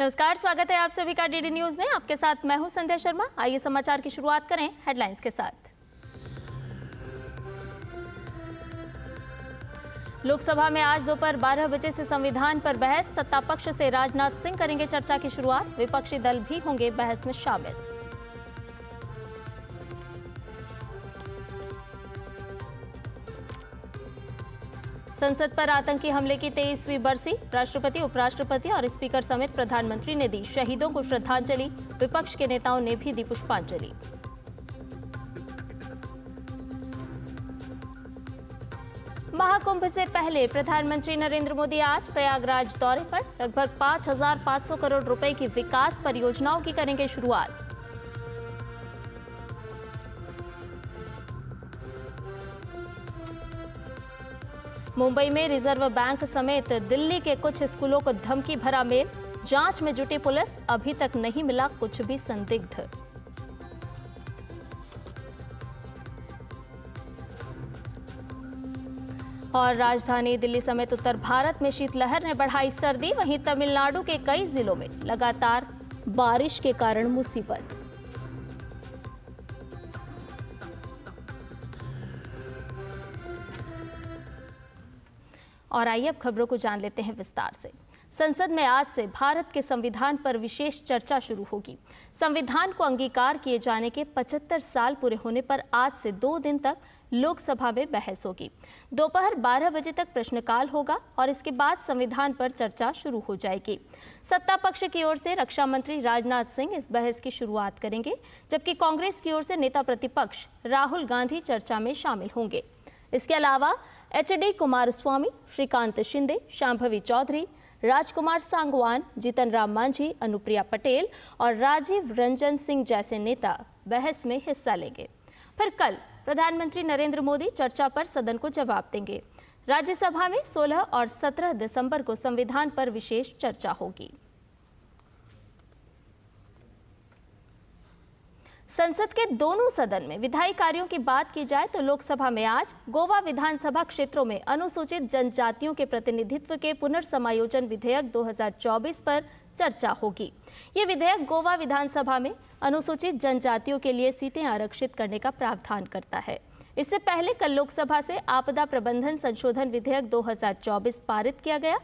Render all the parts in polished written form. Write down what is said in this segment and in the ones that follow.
नमस्कार, स्वागत है आप सभी का डीडी न्यूज में। आपके साथ मैं हूं संध्या शर्मा। आइए समाचार की शुरुआत करें हेडलाइंस के साथ। लोकसभा में आज दोपहर 12 बजे से संविधान पर बहस। सत्ता पक्ष से राजनाथ सिंह करेंगे चर्चा की शुरुआत। विपक्षी दल भी होंगे बहस में शामिल। संसद पर आतंकी हमले की 23वीं बरसी। राष्ट्रपति, उपराष्ट्रपति और स्पीकर समेत प्रधानमंत्री ने दी शहीदों को श्रद्धांजलि। विपक्ष के नेताओं ने भी दी पुष्पांजलि। महाकुंभ से पहले प्रधानमंत्री नरेंद्र मोदी आज प्रयागराज दौरे पर। लगभग 5,500 करोड़ रुपए की विकास परियोजनाओं की करेंगे शुरुआत। मुंबई में रिजर्व बैंक समेत दिल्ली के कुछ स्कूलों को धमकी भरा मेल। जांच में जुटी पुलिस, अभी तक नहीं मिला कुछ भी संदिग्ध। और राजधानी दिल्ली समेत उत्तर भारत में शीतलहर ने बढ़ाई सर्दी। वहीं तमिलनाडु के कई जिलों में लगातार बारिश के कारण मुसीबत। और आइए अब खबरों को जान लेते हैं विस्तार से। संसद में आज से भारत के संविधान पर विशेष चर्चा शुरू होगी। संविधान को अंगीकार किए जाने के 75 साल पूरे होने पर आज से 2 दिन तक लोकसभा में बहस होगी। दोपहर 12 बजे तक प्रश्नकाल होगा और इसके बाद संविधान पर चर्चा शुरू हो जाएगी। सत्ता पक्ष की ओर से रक्षा मंत्री राजनाथ सिंह इस बहस की शुरुआत करेंगे, जबकि कांग्रेस की ओर से नेता प्रतिपक्ष राहुल गांधी चर्चा में शामिल होंगे। इसके अलावा एचडी कुमारस्वामी, श्रीकांत शिंदे, शांभवी चौधरी, राजकुमार सांगवान, जीतन राम मांझी, अनुप्रिया पटेल और राजीव रंजन सिंह जैसे नेता बहस में हिस्सा लेंगे। फिर कल प्रधानमंत्री नरेंद्र मोदी चर्चा पर सदन को जवाब देंगे। राज्यसभा में 16 और 17 दिसंबर को संविधान पर विशेष चर्चा होगी। संसद के दोनों सदन में विधायी कार्यों की बात की जाए तो लोकसभा में आज गोवा विधानसभा क्षेत्रों में अनुसूचित जनजातियों के प्रतिनिधित्व के पुनर्समायोजन विधेयक 2024 पर चर्चा होगी। ये विधेयक गोवा विधानसभा में अनुसूचित जनजातियों के लिए सीटें आरक्षित करने का प्रावधान करता है। इससे पहले कल लोकसभा से आपदा प्रबंधन संशोधन विधेयक 2024 पारित किया गया।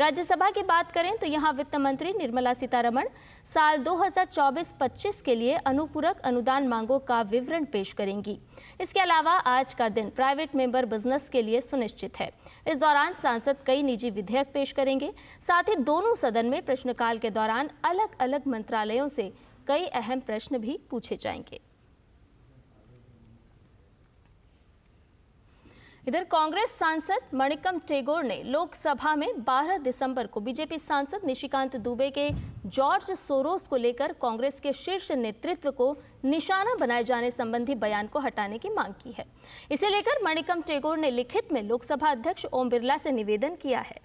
राज्यसभा की बात करें तो यहां वित्त मंत्री निर्मला सीतारमण साल 2024-25 के लिए अनुपूरक अनुदान मांगों का विवरण पेश करेंगी। इसके अलावा आज का दिन प्राइवेट मेंबर बिजनेस के लिए सुनिश्चित है। इस दौरान सांसद कई निजी विधेयक पेश करेंगे। साथ ही दोनों सदन में प्रश्नकाल के दौरान अलग अलग मंत्रालयों से कई अहम प्रश्न भी पूछे जाएंगे। इधर कांग्रेस सांसद मणिकम टेगोर ने लोकसभा में 12 दिसंबर को बीजेपी सांसद निशिकांत दुबे के जॉर्ज सोरोस को लेकर कांग्रेस के शीर्ष नेतृत्व को निशाना बनाए जाने संबंधी बयान को हटाने की मांग की है। इसे लेकर मणिकम टेगोर ने लिखित में लोकसभा अध्यक्ष ओम बिरला से निवेदन किया है।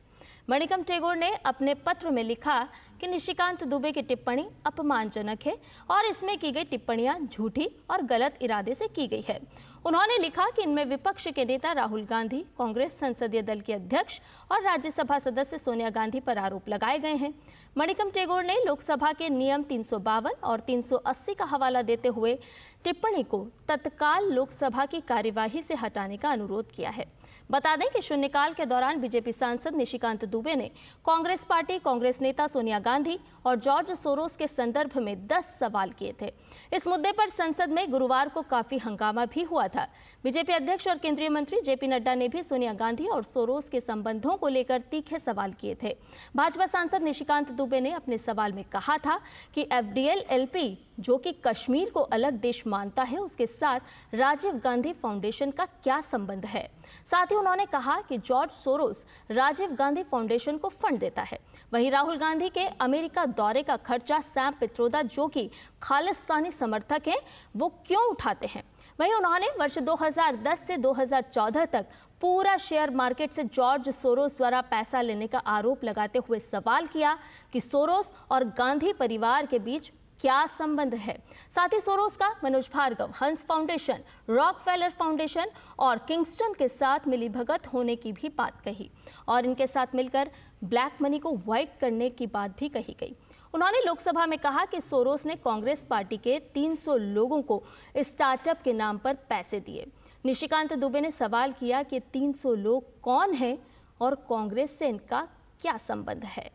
मणिकम टेगोर ने अपने पत्र में लिखा कि निशिकांत दुबे की टिप्पणी अपमानजनक है और इसमें की गई टिप्पणियां झूठी और गलत इरादे से की गई है। उन्होंने लिखा कि इनमें विपक्ष के नेता राहुल गांधी, कांग्रेस संसदीय दल के अध्यक्ष और राज्यसभा सदस्य सोनिया गांधी पर आरोप लगाए गए हैं। मणिकम टेगोर ने लोकसभा के नियम 352 और 380 का हवाला देते हुए टिप्पणी को तत्काल लोकसभा की कार्यवाही से हटाने का अनुरोध किया है। बता दें कि शून्यकाल के दौरान बीजेपी सांसद निशिकांत दुबे ने कांग्रेस पार्टी, कांग्रेस नेता सोनिया गांधी और जॉर्ज सोरोस के संदर्भ में 10 सवाल किए थे। इस मुद्दे पर संसद में गुरुवार को काफी हंगामा भी हुआ था। बीजेपी अध्यक्ष और केंद्रीय मंत्री जेपी नड्डा ने भी सोनिया गांधी और सोरोस के संबंधों को लेकर तीखे सवाल किए थे। भाजपा सांसद निशिकांत दुबे ने अपने सवाल में कहा था कि एफडीएल-एलपी जो कि कश्मीर को अलग देश मानता है, उसके साथ राजीव गांधी फाउंडेशन का क्या संबंध है। साथ ही उन्होंने कहा कि George Soros Rajiv Gandhi Foundation को फंड देता है। वहीं राहुल गांधी के अमेरिका दौरे का खर्चा सैम पित्रोदा जो कि खालिस्तानी समर्थक हैं, वो क्यों उठाते हैं। वहीं उन्होंने वर्ष 2010 से 2014 तक पूरा शेयर मार्केट से जॉर्ज सोरोस द्वारा पैसा लेने का आरोप लगाते हुए सवाल किया कि सोरोस और गांधी परिवार के बीच क्या संबंध है। साथ ही सोरोस का मनोज भार्गव, हंस फाउंडेशन, रॉकफेलर फाउंडेशन और किंगस्टन के साथ मिलीभगत होने की भी बात कही और इनके साथ मिलकर ब्लैक मनी को व्हाइट करने की बात भी कही गई। उन्होंने लोकसभा में कहा कि सोरोस ने कांग्रेस पार्टी के 300 लोगों को स्टार्टअप के नाम पर पैसे दिए। निशिकांत दुबे ने सवाल किया कि 300 लोग कौन हैं और कांग्रेस से इनका क्या संबंध है।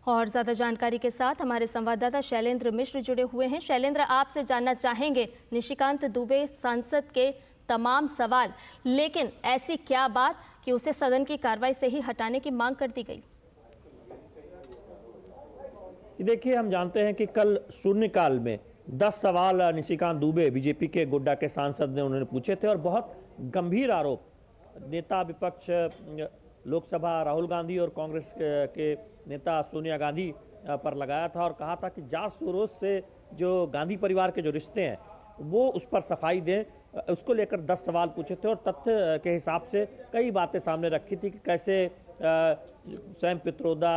और ज्यादा जानकारी के साथ हमारे संवाददाता शैलेंद्र मिश्र जुड़े हुए हैं। शैलेंद्र, आपसे जानना चाहेंगे निशिकांत दुबे सांसद के तमाम सवाल, लेकिन ऐसी क्या बात कि उसे सदन की कार्रवाई से ही हटाने की मांग कर दी गई? देखिए, हम जानते हैं कि कल शून्यकाल में 10 सवाल निशिकांत दुबे बीजेपी के गोड्डा के सांसद ने उन्होंने पूछे थे और बहुत गंभीर आरोप नेता विपक्ष लोकसभा राहुल गांधी और कांग्रेस के नेता सोनिया गांधी पर लगाया था और कहा था कि जॉर्ज सोरोस से जो गांधी परिवार के जो रिश्ते हैं वो उस पर सफाई दें। उसको लेकर 10 सवाल पूछे थे और तथ्य के हिसाब से कई बातें सामने रखी थी कि कैसे सैम पित्रोदा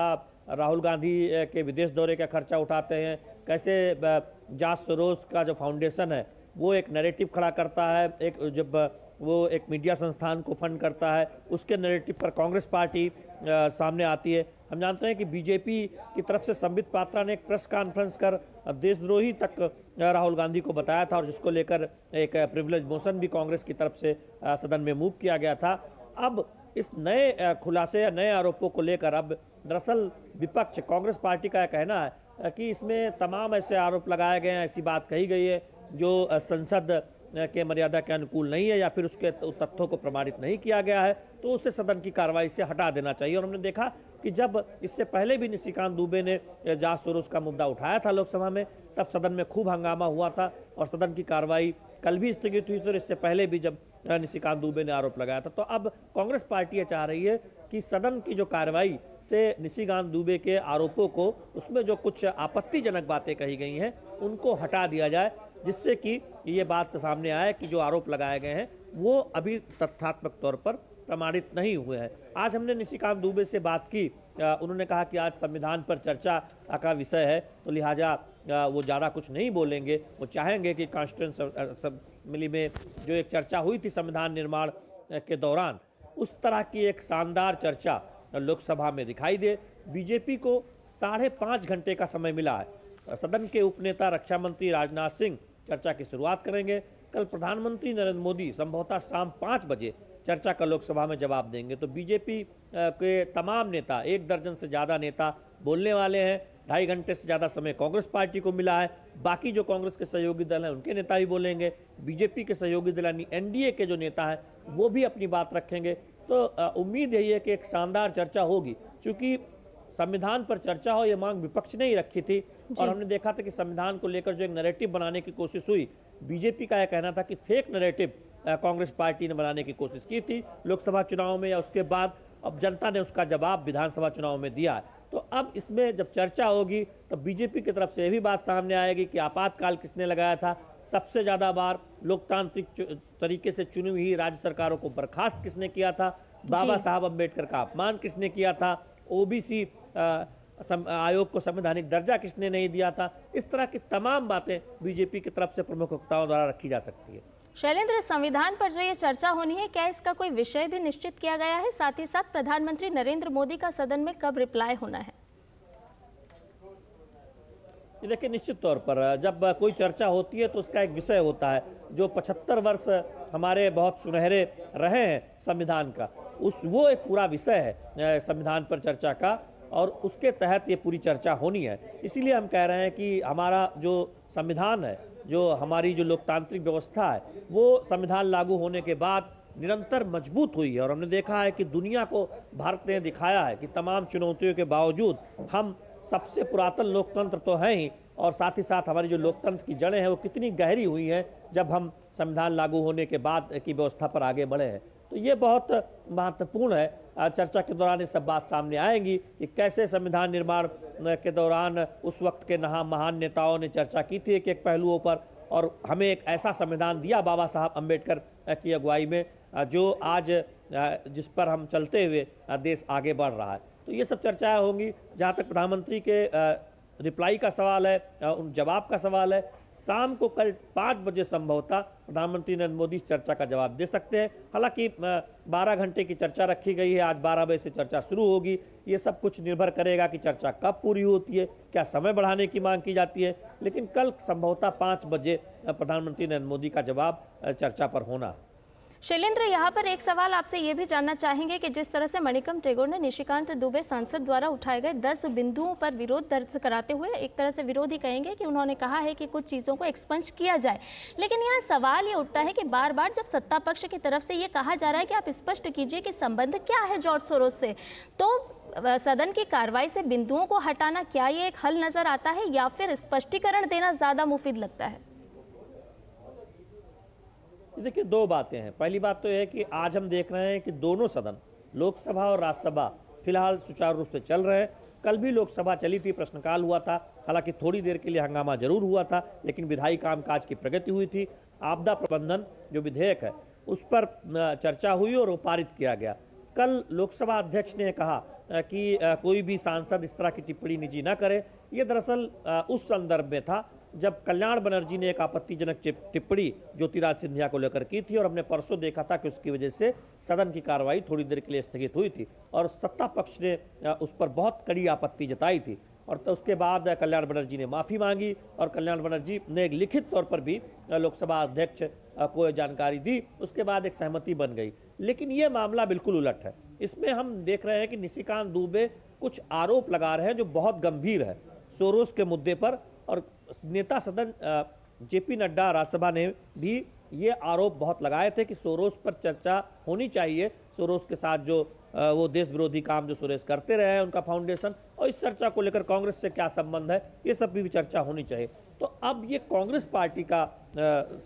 राहुल गांधी के विदेश दौरे का खर्चा उठाते हैं, कैसे जॉर्ज सोरोस का जो फाउंडेशन है वो एक नैरेटिव खड़ा करता है, जब वो एक मीडिया संस्थान को फंड करता है उसके नैरेटिव पर कांग्रेस पार्टी सामने आती है। हम जानते हैं कि बीजेपी की तरफ से संबित पात्रा ने एक प्रेस कॉन्फ्रेंस कर देशद्रोही तक राहुल गांधी को बताया था और जिसको लेकर एक प्रिविलेज मोशन भी कांग्रेस की तरफ से सदन में मूव किया गया था। अब इस नए खुलासे या नए आरोपों को लेकर अब दरअसल विपक्ष कांग्रेस पार्टी का कहना है कि इसमें तमाम ऐसे आरोप लगाए गए हैं, ऐसी बात कही गई है जो संसद के मर्यादा के अनुकूल नहीं है या फिर उसके तथ्यों को प्रमाणित नहीं किया गया है, तो उसे सदन की कार्रवाई से हटा देना चाहिए। और हमने देखा कि जब इससे पहले भी निशिकांत दुबे ने जॉर्ज सोरोस का मुद्दा उठाया था लोकसभा में, तब सदन में खूब हंगामा हुआ था और सदन की कार्रवाई कल भी स्थगित हुई थी और इससे पहले भी जब निशिकांत दुबे ने आरोप लगाया था। तो अब कांग्रेस पार्टी ये चाह रही है कि सदन की जो कार्रवाई से निशिकांत दुबे के आरोपों को, उसमें जो कुछ आपत्तिजनक बातें कही गई हैं उनको हटा दिया जाए, जिससे कि ये बात सामने आए कि जो आरोप लगाए गए हैं वो अभी तथ्यात्मक तौर पर प्रमाणित नहीं हुए हैं। आज हमने निशिकांत दुबे से बात की, उन्होंने कहा कि आज संविधान पर चर्चा का विषय है तो लिहाजा वो ज़्यादा कुछ नहीं बोलेंगे। वो चाहेंगे कि कॉन्स्टिट्यूएंट असेंबली में जो एक चर्चा हुई थी संविधान निर्माण के दौरान, उस तरह की एक शानदार चर्चा लोकसभा में दिखाई दे। बीजेपी को 5.5 घंटे का समय मिला है। सदन के उपनेता रक्षा मंत्री राजनाथ सिंह चर्चा की शुरुआत करेंगे। कल प्रधानमंत्री नरेंद्र मोदी संभवतः शाम 5 बजे चर्चा का लोकसभा में जवाब देंगे। तो बीजेपी के तमाम नेता, 1 दर्जन से ज़्यादा नेता बोलने वाले हैं। 2.5 घंटे से ज़्यादा समय कांग्रेस पार्टी को मिला है। बाकी जो कांग्रेस के सहयोगी दल हैं उनके नेता भी बोलेंगे। बीजेपी के सहयोगी दल यानी एनडीए के जो नेता हैं वो भी अपनी बात रखेंगे। तो उम्मीद यही है कि एक शानदार चर्चा होगी। चूँकि संविधान पर चर्चा हो, ये मांग विपक्ष ने ही रखी थी और हमने देखा था कि संविधान को लेकर जो एक नैरेटिव बनाने की कोशिश हुई, बीजेपी का यह कहना था कि फेक नैरेटिव कांग्रेस पार्टी ने बनाने की कोशिश की थी लोकसभा चुनाव में या उसके बाद। अब जनता ने उसका जवाब विधानसभा चुनाव में दिया है। तो अब इसमें जब चर्चा होगी तब बीजेपी की तरफ से यह भी बात सामने आएगी कि आपातकाल किसने लगाया था, सबसे ज़्यादा बार लोकतांत्रिक तरीके से चुनी हुई राज्य सरकारों को बर्खास्त किसने किया था, बाबा साहब अम्बेडकर का अपमान किसने किया था, ओबीसी आयोग को संवैधानिक दर्जा किसने नहीं दिया था। इस तरह की तमाम बातें बीजेपी की तरफ से प्रमुख वक्ताओं द्वारा रखी जा सकती है। शैलेंद्र, संविधान पर जो ये चर्चा होनी है, क्या इसका कोई विषय भी निश्चित किया गया है? साथ ही साथ प्रधानमंत्री नरेंद्र मोदी का सदन में कब रिप्लाई होना है? देखिए, निश्चित तौर पर जब कोई चर्चा होती है तो उसका एक विषय होता है। जो 75 वर्ष हमारे बहुत सुनहरे रहे हैं संविधान का, वो एक पूरा विषय है संविधान पर चर्चा का और उसके तहत ये पूरी चर्चा होनी है। इसीलिए हम कह रहे हैं कि हमारा जो संविधान है, जो हमारी जो लोकतांत्रिक व्यवस्था है, वो संविधान लागू होने के बाद निरंतर मजबूत हुई है। और हमने देखा है कि दुनिया को भारत ने दिखाया है कि तमाम चुनौतियों के बावजूद हम सबसे पुरातन लोकतंत्र तो हैं ही, और साथ ही साथ हमारी जो लोकतंत्र की जड़ें हैं वो कितनी गहरी हुई हैं जब हम संविधान लागू होने के बाद की व्यवस्था पर आगे बढ़े हैं। तो ये बहुत महत्वपूर्ण है। चर्चा के दौरान ये सब बात सामने आएंगी कि कैसे संविधान निर्माण के दौरान उस वक्त के महान नेताओं ने चर्चा की थी एक पहलुओं पर, और हमें एक ऐसा संविधान दिया बाबा साहब अम्बेडकर की अगुवाई में जो आज जिस पर हम चलते हुए देश आगे बढ़ रहा है। तो ये सब चर्चाएं होंगी। जहाँ तक प्रधानमंत्री के रिप्लाई का सवाल है, उन जवाब का सवाल है। शाम को कल 5 बजे संभवतः प्रधानमंत्री नरेंद्र मोदी इस चर्चा का जवाब दे सकते हैं। हालांकि 12 घंटे की चर्चा रखी गई है, आज 12 बजे से चर्चा शुरू होगी। ये सब कुछ निर्भर करेगा कि चर्चा कब पूरी होती है, क्या समय बढ़ाने की मांग की जाती है, लेकिन कल संभवतः 5 बजे प्रधानमंत्री नरेंद्र मोदी का जवाब चर्चा पर होना है। शैलेंद्र, यहाँ पर एक सवाल आपसे ये भी जानना चाहेंगे कि जिस तरह से मणिकम टेगोर ने निशिकांत दुबे सांसद द्वारा उठाए गए 10 बिंदुओं पर विरोध दर्ज कराते हुए एक तरह से विरोध ही कहेंगे कि उन्होंने कहा है कि कुछ चीज़ों को एक्सपंज किया जाए, लेकिन यहाँ सवाल ये उठता है कि बार बार जब सत्ता पक्ष की तरफ से ये कहा जा रहा है कि आप स्पष्ट कीजिए कि संबंध क्या है जॉर्ज सोरोस से, तो सदन की कार्रवाई से बिंदुओं को हटाना क्या ये एक हल नजर आता है या फिर स्पष्टीकरण देना ज़्यादा मुफीद लगता है? देखिए, 2 बातें हैं। पहली बात तो यह है कि आज हम देख रहे हैं कि दोनों सदन, लोकसभा और राज्यसभा, फिलहाल सुचारू रूप से चल रहे हैं। कल भी लोकसभा चली थी, प्रश्नकाल हुआ था, हालांकि थोड़ी देर के लिए हंगामा जरूर हुआ था, लेकिन विधायी कामकाज की प्रगति हुई थी। आपदा प्रबंधन जो विधेयक है उस पर चर्चा हुई और वो पारित किया गया। कल लोकसभा अध्यक्ष ने कहा कि कोई भी सांसद इस तरह की टिप्पणी निजी न करे। ये दरअसल उस संदर्भ में था जब कल्याण बनर्जी ने एक आपत्तिजनक टिप्पणी ज्योतिराज सिंधिया को लेकर की थी और हमने परसों देखा था कि उसकी वजह से सदन की कार्रवाई थोड़ी देर के लिए स्थगित हुई थी और सत्ता पक्ष ने उस पर बहुत कड़ी आपत्ति जताई थी। और तो उसके बाद कल्याण बनर्जी ने माफ़ी मांगी और कल्याण बनर्जी ने एक लिखित तौर पर भी लोकसभा अध्यक्ष को जानकारी दी। उसके बाद एक सहमति बन गई। लेकिन ये मामला बिल्कुल उलट है। इसमें हम देख रहे हैं कि निशिकांत दुबे कुछ आरोप लगा रहे हैं जो बहुत गंभीर है सोरोस के मुद्दे पर, और नेता सदन जेपी नड्डा राज्यसभा ने भी ये आरोप बहुत लगाए थे कि सोरोस पर चर्चा होनी चाहिए। सोरोस के साथ जो वो देश विरोधी काम जो सोरोस करते रहे हैं, उनका फाउंडेशन, और इस चर्चा को लेकर कांग्रेस से क्या संबंध है, ये सब भी चर्चा होनी चाहिए। तो अब ये कांग्रेस पार्टी का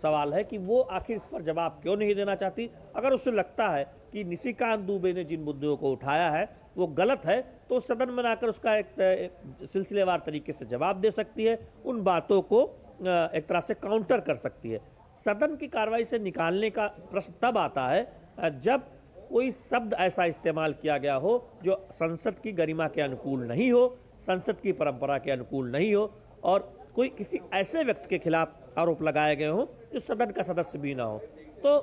सवाल है कि वो आखिर इस पर जवाब क्यों नहीं देना चाहती। अगर उसे लगता है कि निशिकांत दुबे ने जिन मुद्दों को उठाया है वो गलत है, तो सदन में आकर उसका एक सिलसिलेवार तरीके से जवाब दे सकती है, उन बातों को एक तरह से काउंटर कर सकती है। सदन की कार्रवाई से निकालने का प्रश्न तब आता है जब कोई शब्द ऐसा इस्तेमाल किया गया हो जो संसद की गरिमा के अनुकूल नहीं हो, संसद की परंपरा के अनुकूल नहीं हो, और कोई किसी ऐसे व्यक्ति के खिलाफ आरोप लगाए गए हों जो सदन का सदस्य भी ना हो। तो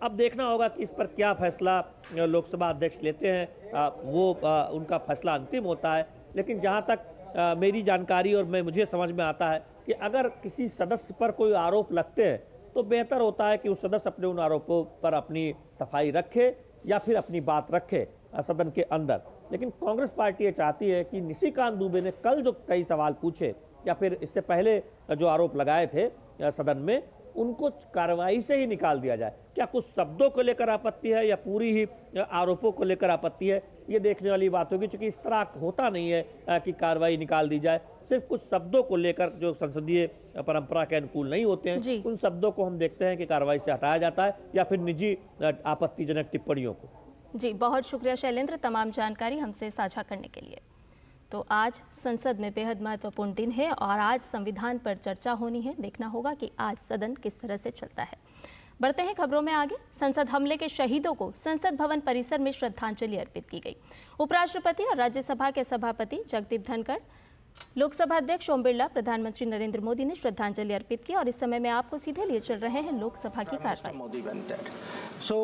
अब देखना होगा कि इस पर क्या फैसला लोकसभा अध्यक्ष लेते हैं, वो उनका फैसला अंतिम होता है। लेकिन जहां तक मेरी जानकारी और मुझे समझ में आता है कि अगर किसी सदस्य पर कोई आरोप लगते हैं तो बेहतर होता है कि उस सदस्य अपने उन आरोपों पर अपनी सफाई रखे या फिर अपनी बात रखे सदन के अंदर। लेकिन कांग्रेस पार्टी ये चाहती है कि निशिकांत दुबे ने कल जो कई सवाल पूछे या फिर इससे पहले जो आरोप लगाए थे सदन में, उनको कार्रवाई से ही निकाल दिया जाए। क्या कुछ शब्दों को लेकर आपत्ति है या पूरी ही आरोपों को लेकर आपत्ति है, ये देखने वाली बात होगी। क्योंकि इस तरह होता नहीं है कि कार्रवाई निकाल दी जाए। सिर्फ कुछ शब्दों को लेकर जो संसदीय परंपरा के अनुकूल नहीं होते हैं, उन शब्दों को हम देखते हैं कि कार्रवाई से हटाया जाता है या फिर निजी आपत्तिजनक टिप्पणियों को। जी, बहुत शुक्रिया शैलेंद्र तमाम जानकारी हमसे साझा करने के लिए। तो आज संसद में बेहद महत्वपूर्ण दिन है और आज संविधान पर चर्चा होनी है। देखना होगा कि आज सदन किस तरह से चलता है। बढ़ते हैं खबरों में आगे। संसद हमले के शहीदों को संसद भवन परिसर में श्रद्धांजलि अर्पित की गई। उपराष्ट्रपति और राज्यसभा के सभापति जगदीप धनखड़, लोकसभा अध्यक्ष ओम बिरला, प्रधानमंत्री नरेंद्र मोदी ने श्रद्धांजलि अर्पित की। और इस समय में आपको सीधे लिए चल रहे हैं लोकसभा की कार्रवाई। So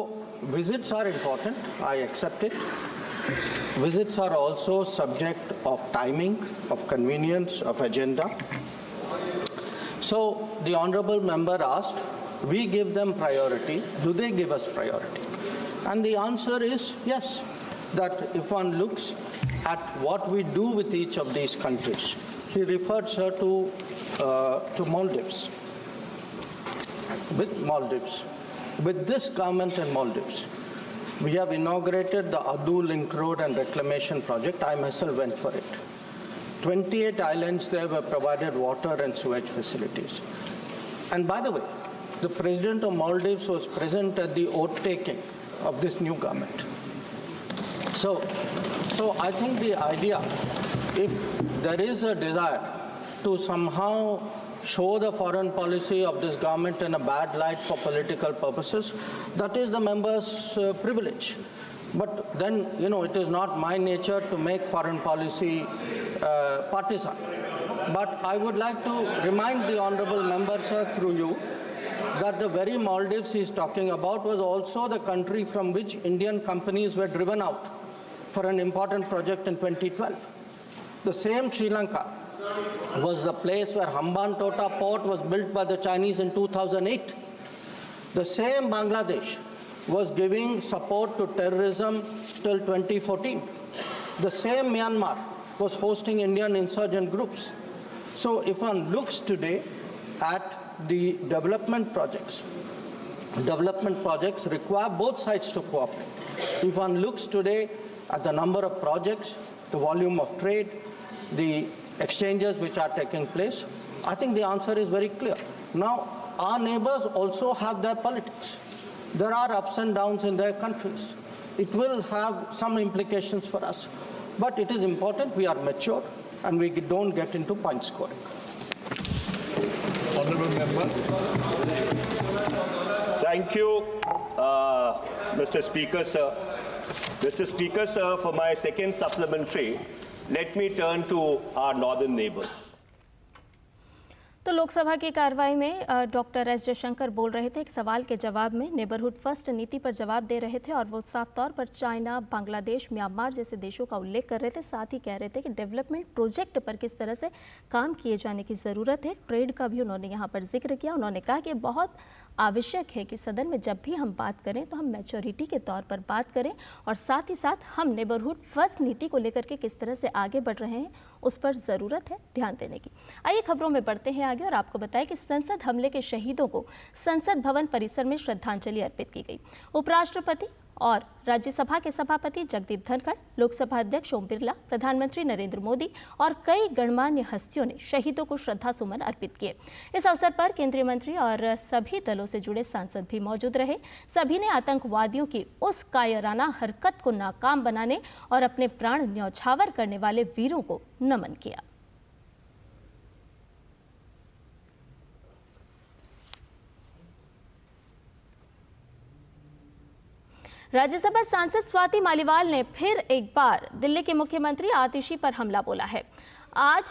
visits are important. I accept it. Visits are also subject of timing, of convenience, of agenda. So the honorable member asked, we give them priority. Do they give us priority? And the answer is yes. That if one looks at what we do with each of these countries, he referred, sir, to Maldives. With Maldives, with this government in Maldives, we have inaugurated the Adu Link Road and Reclamation Project. I myself went for it. 28 islands there were provided water and sewage facilities. And by the way, the president of Maldives was present at the oath taking of this new government. So I think the idea, if there is a desire to somehow show the foreign policy of this government in a bad light for political purposes, that is the member's privilege. But then, it is not my nature to make foreign policy partisan. But I would like to remind the honorable member, sir, through you, that the very Maldives he is talking about was also the country from which Indian companies were driven out for an important project in 2012. The same Sri Lanka was the place where Hambantota port was built by the Chinese in 2008. The same Bangladesh was giving support to terrorism till 2014. The same Myanmar was hosting Indian insurgent groups. So if one looks today at the development projects require both sides to cooperate. If one looks today at the number of projects, the volume of trade, the exchanges which are taking place, I think the answer is very clear. Now, our neighbors also have their politics. There are ups and downs in their countries. It will have some implications for us. But it is important we are mature and we don't get into point scoring. Honourable member. Thank you, Mr. Speaker, sir. Mr. Speaker, sir, for my second supplementary, let me turn to our northern neighbors. तो लोकसभा की कार्रवाई में doctor S Jaishankar बोल रहे थे। एक सवाल के जवाब में नेबरहुड फर्स्ट नीति पर जवाब दे रहे थे और वो साफ तौर पर चाइना, बांग्लादेश, म्यांमार जैसे देशों का उल्लेख कर रहे थे। साथ ही कह रहे थे कि डेवलपमेंट प्रोजेक्ट पर किस तरह से काम किए जाने की ज़रूरत है। ट्रेड का भी उन्होंने यहाँ पर जिक्र किया। उन्होंने कहा कि बहुत आवश्यक है कि सदन में जब भी हम बात करें तो हम मैच्योरिटी के तौर पर बात करें और साथ ही साथ हम नेबरहुड फर्स्ट नीति को लेकर के किस तरह से आगे बढ़ रहे हैं उस पर ज़रूरत है ध्यान देने की। आइए खबरों में बढ़ते हैं आगे और आपको बताएं कि संसद हमले के शहीदों को संसद भवन परिसर में श्रद्धांजलि अर्पित की गई। उपराष्ट्रपति और राज्यसभा के सभापति जगदीप धनखड़, लोकसभा अध्यक्ष ओम बिरला, प्रधानमंत्री नरेंद्र मोदी और कई गणमान्य हस्तियों ने शहीदों को श्रद्धासुमन अर्पित किए। इस अवसर पर केंद्रीय मंत्री और सभी दलों से जुड़े सांसद भी मौजूद रहे। सभी ने आतंकवादियों की उस कायराना हरकत को नाकाम बनाने और अपने प्राण न्यौछावर करने वाले वीरों को नमन किया। राज्यसभा सांसद स्वाति मालीवाल ने फिर एक बार दिल्ली के मुख्यमंत्री आतिशी पर हमला बोला है। आज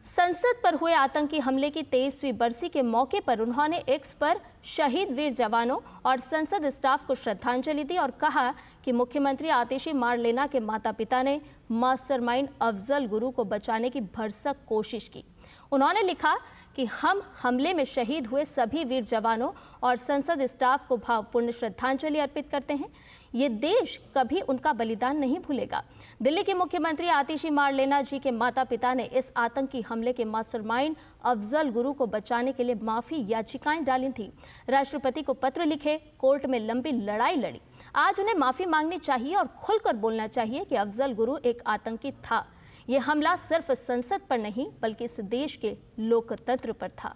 संसद पर हुए आतंकी हमले की 23वीं बरसी के मौके पर उन्होंने एक्स पर शहीद वीर जवानों और संसद स्टाफ को श्रद्धांजलि दी और कहा कि मुख्यमंत्री आतिशी मारलेना के माता पिता ने मास्टरमाइंड अफजल गुरु को बचाने की भरसक कोशिश की। उन्होंने लिखा कि हम हमले में शहीद हुए सभी वीर जवानों और संसद स्टाफ को भावपूर्ण श्रद्धांजलि अर्पित करते हैं। ये देश कभी उनका बलिदान नहीं भूलेगा। दिल्ली के मुख्यमंत्री आतिशी मारलेना जी के माता पिता ने इस आतंकी हमले के मास्टरमाइंड अफजल गुरु को बचाने के लिए माफी याचिकाएं डाली थी, राष्ट्रपति को पत्र लिखे, कोर्ट में लंबी लड़ाई लड़ी। आज उन्हें माफी मांगनी चाहिए और खुलकर बोलना चाहिए कि अफजल गुरु एक आतंकी था। ये हमला सिर्फ संसद पर नहीं बल्कि इस देश के लोकतंत्र पर था।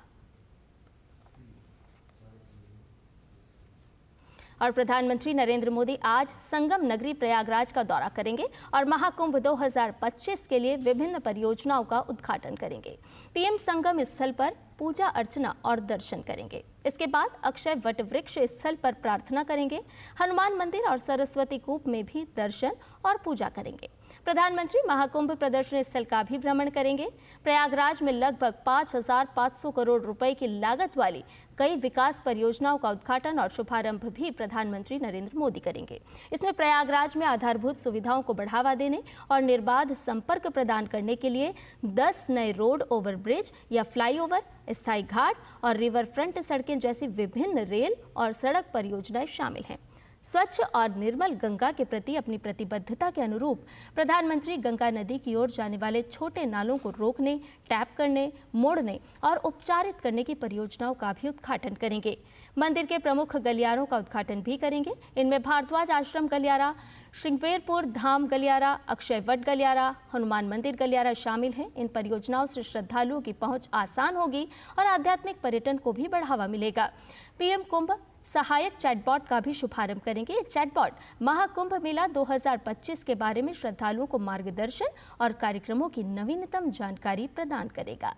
और प्रधानमंत्री नरेंद्र मोदी आज संगम नगरी प्रयागराज का दौरा करेंगे और महाकुंभ 2025 के लिए विभिन्न परियोजनाओं का उद्घाटन करेंगे। पीएम संगम स्थल पर पूजा अर्चना और दर्शन करेंगे। इसके बाद अक्षय वट वृक्ष स्थल पर प्रार्थना करेंगे। हनुमान मंदिर और सरस्वती कूप में भी दर्शन और पूजा करेंगे। प्रधानमंत्री महाकुंभ प्रदर्शनी स्थल का भी भ्रमण करेंगे। प्रयागराज में लगभग 5,500 करोड़ रुपए की लागत वाली कई विकास परियोजनाओं का उद्घाटन और शुभारंभ भी प्रधानमंत्री नरेंद्र मोदी करेंगे। इसमें प्रयागराज में आधारभूत सुविधाओं को बढ़ावा देने और निर्बाध संपर्क प्रदान करने के लिए 10 नए रोड ओवरब्रिज या फ्लाईओवर, स्थायी घाट और रिवर फ्रंट सड़कें जैसी विभिन्न रेल और सड़क परियोजनाएं शामिल हैं। स्वच्छ और निर्मल गंगा के प्रति अपनी प्रतिबद्धता के अनुरूप प्रधानमंत्री गंगा नदी की ओर जाने वाले छोटे नालों को रोकने, टैप करने, मोड़ने और उपचारित करने की परियोजनाओं का भी उद्घाटन करेंगे। मंदिर के प्रमुख गलियारों का उद्घाटन भी करेंगे। इनमें भारद्वाज आश्रम गलियारा, श्रृंगवेरपुर धाम गलियारा, अक्षय वट गलियारा, हनुमान मंदिर गलियारा शामिल हैं। इन परियोजनाओं से श्रद्धालुओं की पहुंच आसान होगी और आध्यात्मिक पर्यटन को भी बढ़ावा मिलेगा। पीएम कुंभ सहायक चैटबॉट का भी शुभारंभ करेंगे। ये चैटबॉट महाकुंभ मेला 2025 के बारे में श्रद्धालुओं को मार्गदर्शन और कार्यक्रमों की नवीनतम जानकारी प्रदान करेगा।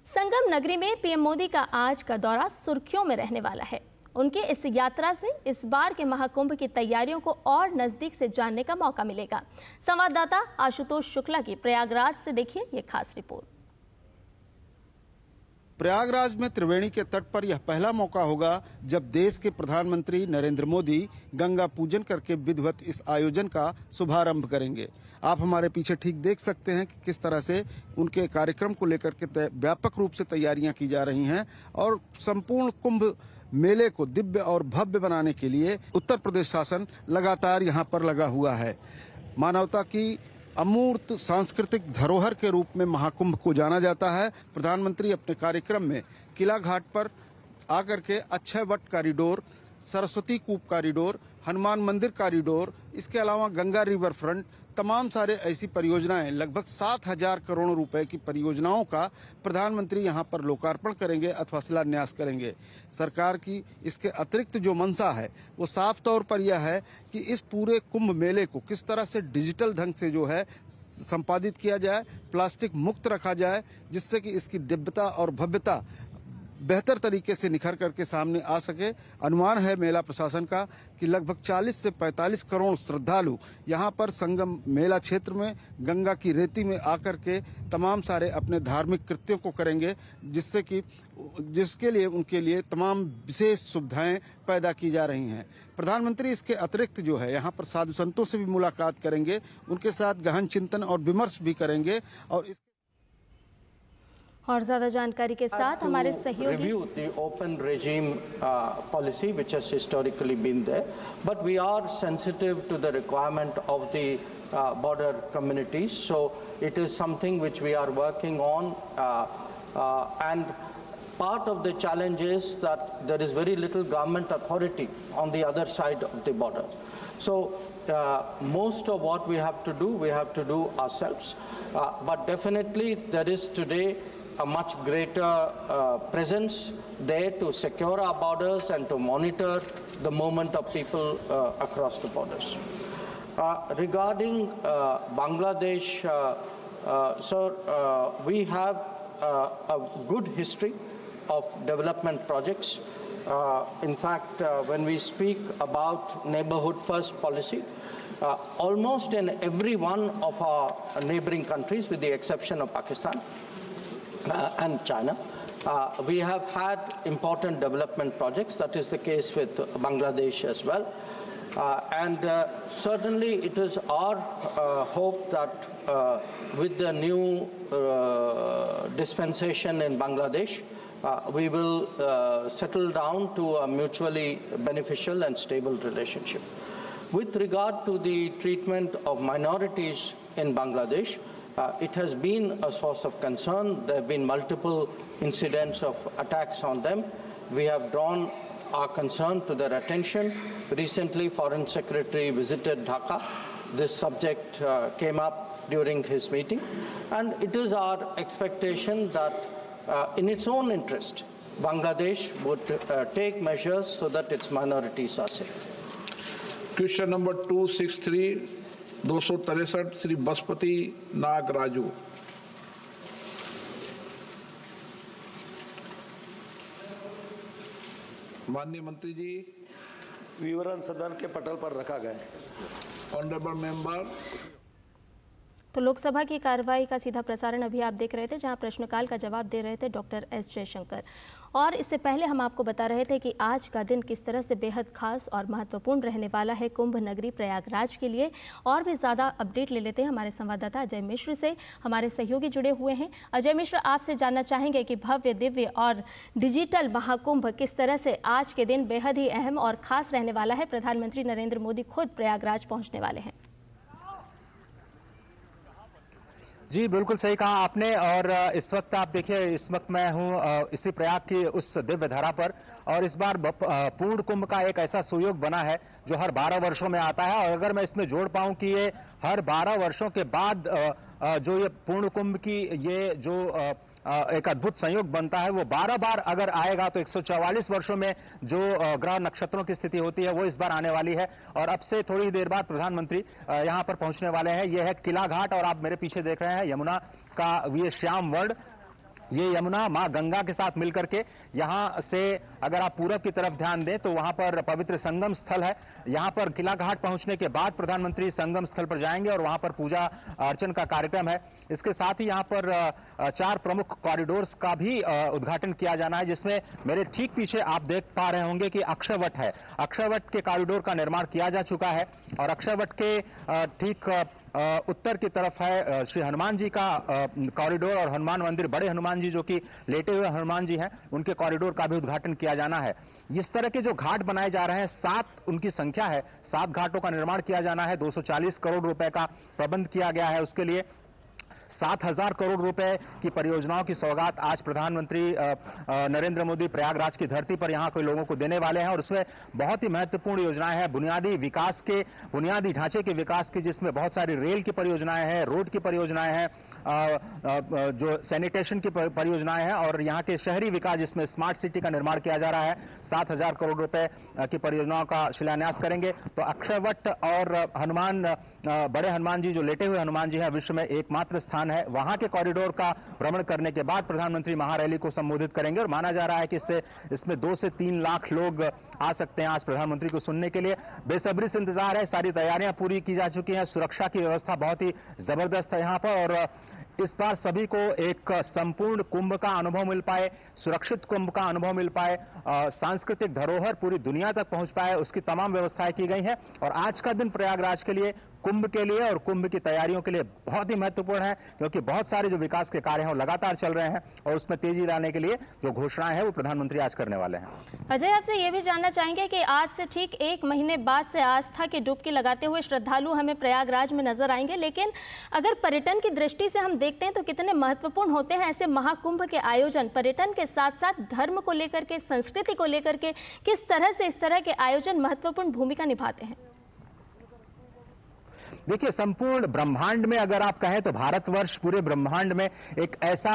संगम नगरी में पीएम मोदी का आज का दौरा सुर्खियों में रहने वाला है। उनके इस यात्रा से इस बार के महाकुंभ की तैयारियों को और नजदीक से जानने का मौका मिलेगा। संवाददाता आशुतोष शुक्ला की प्रयागराज से देखिए ये खास रिपोर्ट। प्रयागराज में त्रिवेणी के तट पर यह पहला मौका होगा जब देश के प्रधानमंत्री नरेंद्र मोदी गंगा पूजन करके विधिवत इस आयोजन का शुभारंभ करेंगे। आप हमारे पीछे ठीक देख सकते हैं कि किस तरह से उनके कार्यक्रम को लेकर के व्यापक रूप से तैयारियां की जा रही हैं और संपूर्ण कुंभ मेले को दिव्य और भव्य बनाने के लिए उत्तर प्रदेश शासन लगातार यहां पर लगा हुआ है। मानवता की अमूर्त सांस्कृतिक धरोहर के रूप में महाकुंभ को जाना जाता है। प्रधानमंत्री अपने कार्यक्रम में किला घाट पर आकर के Akshay Vat corridor, Saraswati Koop corridor, Hanuman Mandir corridor, इसके अलावा गंगा रिवर फ्रंट, तमाम सारे ऐसी परियोजनाएं, लगभग 7,000 करोड़ रुपए की परियोजनाओं का प्रधानमंत्री यहां पर लोकार्पण करेंगे अथवा शिलान्यास करेंगे। सरकार की इसके अतिरिक्त जो मंशा है वो साफ तौर पर यह है कि इस पूरे कुंभ मेले को किस तरह से डिजिटल ढंग से जो है संपादित किया जाए, प्लास्टिक मुक्त रखा जाए, जिससे कि इसकी दिव्यता और भव्यता बेहतर तरीके से निखर करके सामने आ सके। अनुमान है मेला प्रशासन का कि लगभग 40 से 45 करोड़ श्रद्धालु यहाँ पर संगम मेला क्षेत्र में गंगा की रेती में आकर के तमाम सारे अपने धार्मिक कृत्यों को करेंगे, जिसके लिए उनके लिए तमाम विशेष सुविधाएं पैदा की जा रही हैं। प्रधानमंत्री इसके अतिरिक्त जो है यहाँ पर साधु संतों से भी मुलाकात करेंगे, उनके साथ गहन चिंतन और विमर्श भी करेंगे और ज्यादा जानकारी के साथ हमारे सहयोगी review the open regime policy which has historically been there, but we are sensitive to the requirement of the border communities, so it is something which we are working on, and part of the challenge is that there is very little government authority on the other side of the border. So most of what we have to do ourselves, but definitely there is today a much greater presence there to secure our borders and to monitor the movement of people across the borders. Regarding Bangladesh, sir, we have a good history of development projects. In fact, when we speak about neighborhood first policy, almost in every one of our neighboring countries, with the exception of Pakistan and China, we have had important development projects. That is the case with Bangladesh as well. And certainly it is our hope that with the new dispensation in Bangladesh, we will settle down to a mutually beneficial and stable relationship. With regard to the treatment of minorities in Bangladesh, it has been a source of concern. There have been multiple incidents of attacks on them. We have drawn our concern to their attention. Recently, Foreign Secretary visited Dhaka. This subject came up during his meeting. And it is our expectation that in its own interest, Bangladesh would take measures so that its minorities are safe. Question number 263, 263, Sri Baspati Nag Raju. माननीय मंत्री जी, विवरण सदन के पटल पर रखा गया है। Honourable member. तो लोकसभा की कार्रवाई का सीधा प्रसारण अभी आप देख रहे थे, जहां प्रश्नकाल का जवाब दे रहे थे डॉक्टर एस जयशंकर। और इससे पहले हम आपको बता रहे थे कि आज का दिन किस तरह से बेहद खास और महत्वपूर्ण रहने वाला है कुंभ नगरी प्रयागराज के लिए। और भी ज़्यादा अपडेट ले लेते हैं हमारे संवाददाता अजय मिश्र से। हमारे सहयोगी जुड़े हुए हैं। अजय मिश्र, आपसे जानना चाहेंगे कि भव्य, दिव्य और डिजिटल महाकुंभ किस तरह से आज के दिन बेहद ही अहम और खास रहने वाला है। प्रधानमंत्री नरेंद्र मोदी खुद प्रयागराज पहुँचने वाले हैं। जी बिल्कुल सही कहा आपने। और इस वक्त आप देखिए, इस वक्त मैं हूं इसी प्रयाग की उस दिव्य धरा पर, और इस बार पूर्ण कुंभ का एक ऐसा सुयोग बना है जो हर 12 वर्षों में आता है। और अगर मैं इसमें जोड़ पाऊं कि ये हर 12 वर्षों के बाद जो ये पूर्ण कुंभ की ये जो एक अद्भुत संयोग बनता है, वो 12 बार अगर आएगा तो 144 वर्षों में जो ग्रह नक्षत्रों की स्थिति होती है वो इस बार आने वाली है। और अब से थोड़ी देर बाद प्रधानमंत्री यहां पर पहुंचने वाले हैं। ये है किला घाट, और आप मेरे पीछे देख रहे हैं यमुना का ये श्याम वर्ण। ये यमुना मां गंगा के साथ मिलकर के यहां से अगर आप पूरब की तरफ ध्यान दें तो वहां पर पवित्र संगम स्थल है। यहां पर किला घाट पहुंचने के बाद प्रधानमंत्री संगम स्थल पर जाएंगे और वहां पर पूजा अर्चन का कार्यक्रम है। इसके साथ ही यहां पर 4 प्रमुख कॉरिडोर्स का भी उद्घाटन किया जाना है, जिसमें मेरे ठीक पीछे आप देख पा रहे होंगे कि अक्षयवट है। अक्षयवट के कॉरिडोर का निर्माण किया जा चुका है और अक्षयवट के ठीक उत्तर की तरफ है श्री हनुमान जी का कॉरिडोर और हनुमान मंदिर, बड़े हनुमान जी जो कि लेटे हुए हनुमान जी हैं, उनके कॉरिडोर का भी उद्घाटन किया जाना है। इस तरह के जो घाट बनाए जा रहे हैं, 7 उनकी संख्या है, 7 घाटों का निर्माण किया जाना है। 240 करोड़ रुपए का प्रबंध किया गया है। उसके लिए 7,000 करोड़ रुपए की परियोजनाओं की सौगात आज प्रधानमंत्री नरेंद्र मोदी प्रयागराज की धरती पर यहां के लोगों को देने वाले हैं और उसमें बहुत ही महत्वपूर्ण योजनाएं हैं, बुनियादी ढांचे के विकास की, जिसमें बहुत सारी रेल की परियोजनाएं हैं, रोड की परियोजनाएं हैं, जो सैनिटेशन की परियोजनाएं हैं और यहां के शहरी विकास जिसमें स्मार्ट सिटी का निर्माण किया जा रहा है। 7,000 करोड़ रुपए की परियोजनाओं का शिलान्यास करेंगे। तो अक्षयवट और बड़े हनुमान जी जो लेटे हुए हनुमान जी हैं, विश्व में एकमात्र स्थान है, वहां के कॉरिडोर का भ्रमण करने के बाद प्रधानमंत्री महारैली को संबोधित करेंगे और माना जा रहा है कि इसमें 2 से 3 लाख लोग आ सकते हैं आज प्रधानमंत्री को सुनने के लिए। बेसब्री से इंतजार है। सारी तैयारियां पूरी की जा चुकी हैं। सुरक्षा की व्यवस्था बहुत ही जबरदस्त है यहां पर और इस बार सभी को एक संपूर्ण कुंभ का अनुभव मिल पाए, सुरक्षित कुंभ का अनुभव मिल पाए, सांस्कृतिक धरोहर पूरी दुनिया तक पहुंच पाए, उसकी तमाम व्यवस्थाएं की गई हैं। और आज का दिन प्रयागराज के लिए, कुंभ के लिए और कुंभ की तैयारियों के लिए बहुत ही महत्वपूर्ण है, क्योंकि बहुत सारे जो विकास के कार्य हैं वो लगातार चल रहे हैं और उसमें तेजी लाने के लिए जो घोषणाएं हैं वो प्रधानमंत्री आज करने वाले हैं। अजय, आपसे ये भी जानना चाहेंगे कि आज से ठीक 1 महीने बाद से आस्था की डुबकी लगाते हुए श्रद्धालु हमें प्रयागराज में नजर आएंगे, लेकिन अगर पर्यटन की दृष्टि से हम देखते हैं तो कितने महत्वपूर्ण होते हैं ऐसे महाकुंभ के आयोजन। पर्यटन के साथ साथ धर्म को लेकर के, संस्कृति को लेकर के किस तरह से इस तरह के आयोजन महत्वपूर्ण भूमिका निभाते हैं? देखिए, संपूर्ण ब्रह्मांड में अगर आप कहें तो भारतवर्ष पूरे ब्रह्मांड में एक ऐसा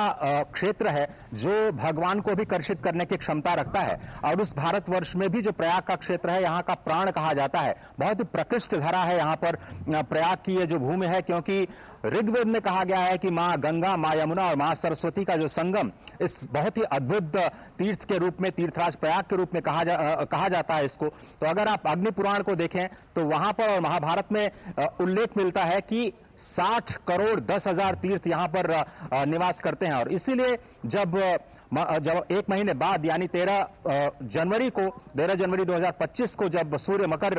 क्षेत्र है जो भगवान को भी कर्षित करने की क्षमता रखता है और उस भारतवर्ष में भी जो प्रयाग का क्षेत्र है, यहाँ का प्राण कहा जाता है। बहुत ही प्रकृष्ट धरा है यहाँ पर प्रयाग की ये जो भूमि है, क्योंकि ऋग्वेद में कहा गया है कि मां गंगा, मां यमुना और मां सरस्वती का जो संगम इस बहुत ही अद्भुत तीर्थ के रूप में, तीर्थराज प्रयाग के रूप में कहा जाता है इसको। तो अगर आप अग्नि पुराण को देखें तो वहां पर और महाभारत में उल्लेख मिलता है कि 60 करोड़ 10,000 तीर्थ यहां पर निवास करते हैं और इसीलिए जब 1 महीने बाद यानी 13 जनवरी 2025 को जब सूर्य मकर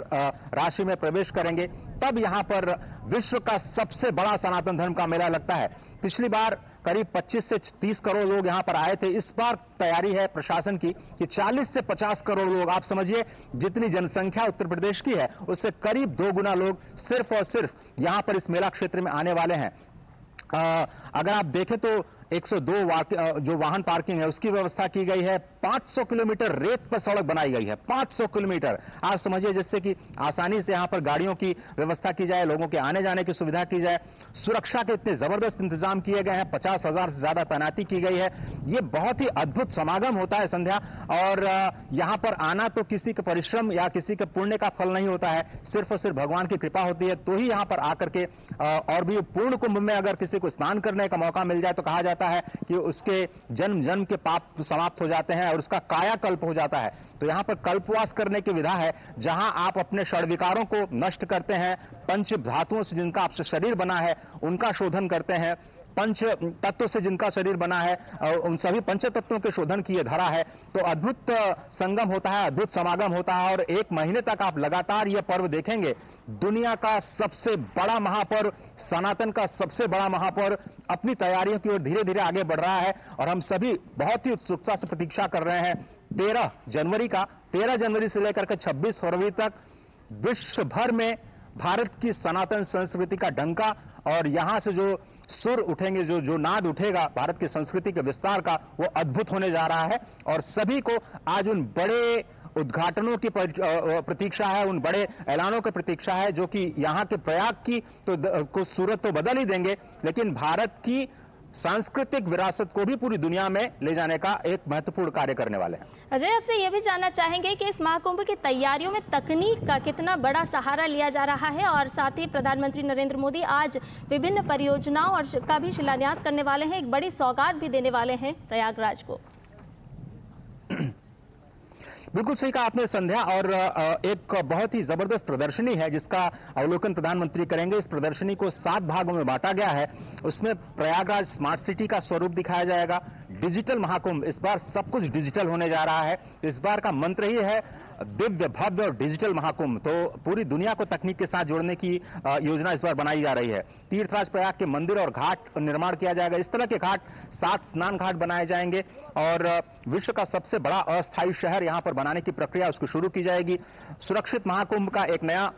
राशि में प्रवेश करेंगे, तब यहां पर विश्व का सबसे बड़ा सनातन धर्म का मेला लगता है। पिछली बार करीब 25 से 30 करोड़ लोग यहां पर आए थे। इस बार तैयारी है प्रशासन की कि 40 से 50 करोड़ लोग, आप समझिए जितनी जनसंख्या उत्तर प्रदेश की है उससे करीब 2 गुना लोग सिर्फ और सिर्फ यहां पर इस मेला क्षेत्र में आने वाले हैं। अगर आप देखें तो 102 जो वाहन पार्किंग है उसकी व्यवस्था की गई है। 500 किलोमीटर रेत पर सड़क बनाई गई है, 500 किलोमीटर। आप समझिए जिससे कि आसानी से यहां पर गाड़ियों की व्यवस्था की जाए, लोगों के आने जाने की सुविधा की जाए। सुरक्षा के इतने जबरदस्त इंतजाम किए गए हैं, 50,000 से ज्यादा तैनाती की गई है। ये बहुत ही अद्भुत समागम होता है संध्या, और यहां पर आना तो किसी के परिश्रम या किसी के पुण्य का फल नहीं होता है, सिर्फ और सिर्फ भगवान की कृपा होती है। तो ही यहां पर आकर के और भी पूर्ण कुंभ में अगर किसी को स्नान करने का मौका मिल जाए तो कहा जाता है कि उसके जन्म जन्म के पाप समाप्त हो जाते हैं और उसका कायाकल्प हो जाता है। तो यहां पर कल्पवास करने की विधा है, जहां आप अपने षड्विकारों को नष्ट करते हैं, पंच धातुओं से जिनका आपसे शरीर बना है उनका शोधन करते हैं, पंच तत्व से जिनका शरीर बना है उन सभी पंच तत्वों के शोधन की यह धरा है। तो अद्भुत संगम होता है, अद्भुत समागम होता है और 1 महीने तक आप लगातार यह पर्व देखेंगे। दुनिया का सबसे बड़ा महापर्व, सनातन का सबसे बड़ा महापर्व अपनी तैयारियों की ओर धीरे धीरे आगे बढ़ रहा है और हम सभी बहुत ही उत्सुकता से प्रतीक्षा कर रहे हैं 13 जनवरी का। 13 जनवरी से लेकर के 26 फरवरी तक विश्व भर में भारत की सनातन संस्कृति का डंका और यहां से जो सुर उठेंगे, जो नाद उठेगा भारत की संस्कृति के विस्तार का, वो अद्भुत होने जा रहा है। और सभी को आज उन बड़े उद्घाटनों की प्रतीक्षा है, उन बड़े ऐलानों की प्रतीक्षा है जो कि यहां के प्रयाग की तो सूरत तो बदल ही देंगे, लेकिन भारत की सांस्कृतिक विरासत को भी पूरी दुनिया में ले जाने का एक महत्वपूर्ण कार्य करने वाले हैं। अजय, आपसे ये भी जानना चाहेंगे कि इस महाकुंभ की तैयारियों में तकनीक का कितना बड़ा सहारा लिया जा रहा है, और साथ ही प्रधानमंत्री नरेंद्र मोदी आज विभिन्न परियोजनाओं और का भी शिलान्यास करने वाले हैं, एक बड़ी सौगात भी देने वाले हैं प्रयागराज को। बिल्कुल सही कहा आपने संध्या, और एक बहुत ही जबरदस्त प्रदर्शनी है जिसका अवलोकन प्रधानमंत्री करेंगे। इस प्रदर्शनी को 7 भागों में बांटा गया है। उसमें प्रयागराज स्मार्ट सिटी का स्वरूप दिखाया जाएगा। डिजिटल महाकुंभ, इस बार सब कुछ डिजिटल होने जा रहा है। इस बार का मंत्र ही है दिव्य, भव्य और डिजिटल महाकुंभ। तो पूरी दुनिया को तकनीक के साथ जोड़ने की योजना इस बार बनाई जा रही है। तीर्थराज प्रयाग के मंदिर और घाट निर्माण किया जाएगा। इस तरह के घाट 7 स्नान घाट बनाए जाएंगे, और विश्व का सबसे बड़ा अस्थायी शहर यहां पर बनाने की प्रक्रिया उसकी शुरू की जाएगी। सुरक्षित महाकुंभ का एक नया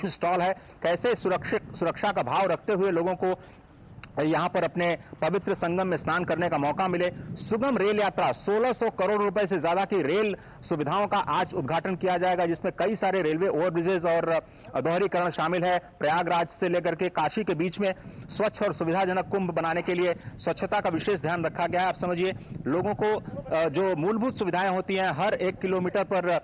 स्टॉल है, कैसे सुरक्षा का भाव रखते हुए लोगों को यहां पर अपने पवित्र संगम में स्नान करने का मौका मिले। सुगम रेल यात्रा, 1600 करोड़ रुपए से ज्यादा की रेल सुविधाओं का आज उद्घाटन किया जाएगा, जिसमें कई सारे रेलवे ओवरब्रिजेज और दोहरीकरण शामिल है। प्रयागराज से लेकर के काशी के बीच में स्वच्छ और सुविधाजनक कुंभ बनाने के लिए स्वच्छता का विशेष ध्यान रखा गया है। आप समझिए, लोगों को जो मूलभूत सुविधाएं होती हैं, हर 1 किलोमीटर पर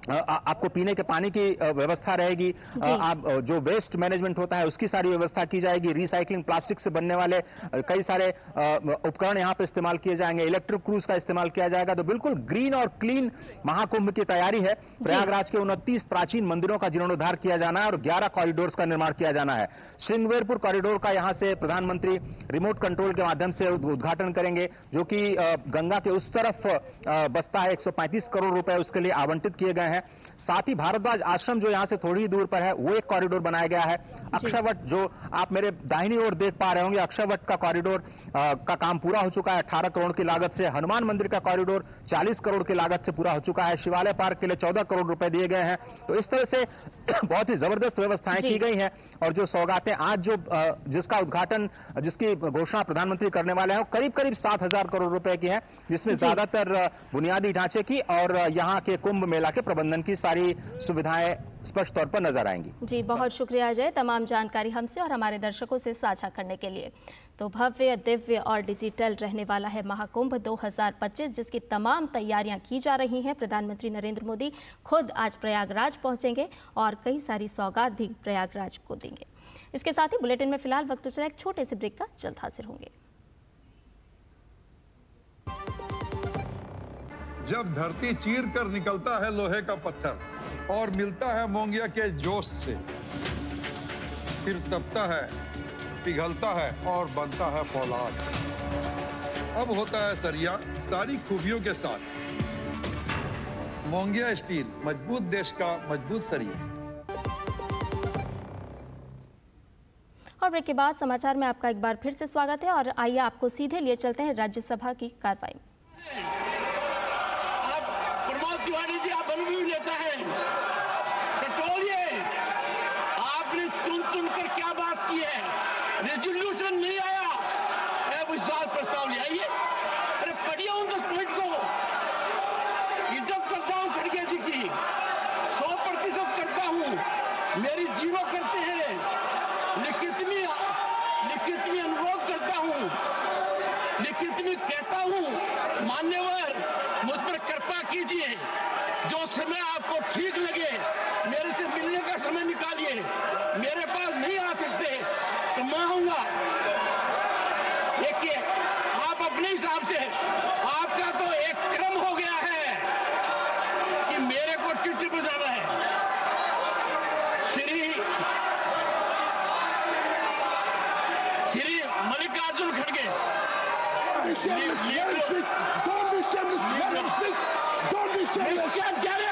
आपको पीने के पानी की व्यवस्था रहेगी। आप जो वेस्ट मैनेजमेंट होता है उसकी सारी व्यवस्था की जाएगी। रिसाइकलिंग प्लास्टिक से बनने वाले कई सारे उपकरण यहां पे इस्तेमाल किए जाएंगे। इलेक्ट्रिक क्रूज का इस्तेमाल किया जाएगा। तो बिल्कुल ग्रीन और क्लीन महाकुंभ की तैयारी है। प्रयागराज के 29 प्राचीन मंदिरों का जीर्णोद्धार किया जाना है और 11 कॉरिडोर्स का निर्माण किया जाना है। श्रृंगवेरपुर कॉरिडोर का यहां से प्रधानमंत्री रिमोट कंट्रोल के माध्यम से उद्घाटन करेंगे, जो कि गंगा के उस तरफ बसता है। 135 करोड़ रुपए उसके लिए आवंटित किए गए हैं। साथ ही भारद्वाज आश्रम जो यहां से थोड़ी दूर पर है, वो एक कॉरिडोर बनाया गया है। अक्षयवट, जो आप मेरे दाहिनी ओर देख पा रहे होंगे, अक्षयवट का कॉरिडोर का काम पूरा हो चुका है 18 करोड़ की लागत से। हनुमान मंदिर का कॉरिडोर 40 करोड़ की लागत से पूरा हो चुका है। शिवालय पार्क के लिए 14 करोड़ रुपए दिए गए हैं। तो इस तरह से बहुत ही जबरदस्त व्यवस्थाएं की गई हैं, और जो सौगातें आज जिसका उद्घाटन, जिसकी घोषणा प्रधानमंत्री करने वाले हैं, करीब 7,000 करोड़ रुपए की है, जिसमें ज्यादातर बुनियादी ढांचे की और यहाँ के कुंभ मेला के प्रबंधन की सारी सुविधाएं स्पष्ट तौर पर नजर आएंगी। जी, बहुत शुक्रिया अजय, तमाम जानकारी हमसे और हमारे दर्शकों से साझा करने के लिए। तो भव्य, दिव्य और डिजिटल रहने वाला है महाकुंभ 2025, जिसकी तमाम तैयारियां की जा रही हैं। प्रधानमंत्री नरेंद्र मोदी खुद आज प्रयागराज पहुंचेंगे और कई सारी सौगात भी प्रयागराज को देंगे। इसके साथ ही बुलेटिन में फिलहाल वक्त चला एक छोटे से ब्रेक का, जल्द हाजिर होंगे। जब धरती चीर कर निकलता है लोहे का पत्थर और मिलता है मोंगिया के जोश से, फिर तपता है, पिघलता है और बनता है फौलाद। अब होता है सरिया सारी खूबियों के साथ। मोंगिया स्टील, मजबूत देश का मजबूत सरिया। और ब्रेक के बाद समाचार में आपका एक बार फिर से स्वागत है, और आइए आपको सीधे लिए चलते हैं राज्यसभा की कार्रवाई। तिवारी जी, आप अनुभवी नेता हैं, टटोलिए, आपने चुन कर क्या बात की है? रेजोल्यूशन नहीं आया, अविश्वास प्रस्ताव ले आइए। अरे पढ़िए उन 10 पॉइंट को। इज्जत करता हूं खड़गे जी की, 100% करता हूं। मेरी 0 करते हैं, लिखित में अनुरोध करता हूं, लिखित में कहता हूं, मान्यवर मुझ पर कृपा कीजिए। जो समय आपको ठीक लगे मेरे से मिलने का समय निकालिए। मेरे पास नहीं आ सकते तो मैं आऊंगा। देखिए, आप अपने हिसाब से, आपका तो एक क्रम हो गया है कि मेरे को चिट्ठी बजाना है। श्री मल्लिकार्जुन खड़गे, क्या कह रहे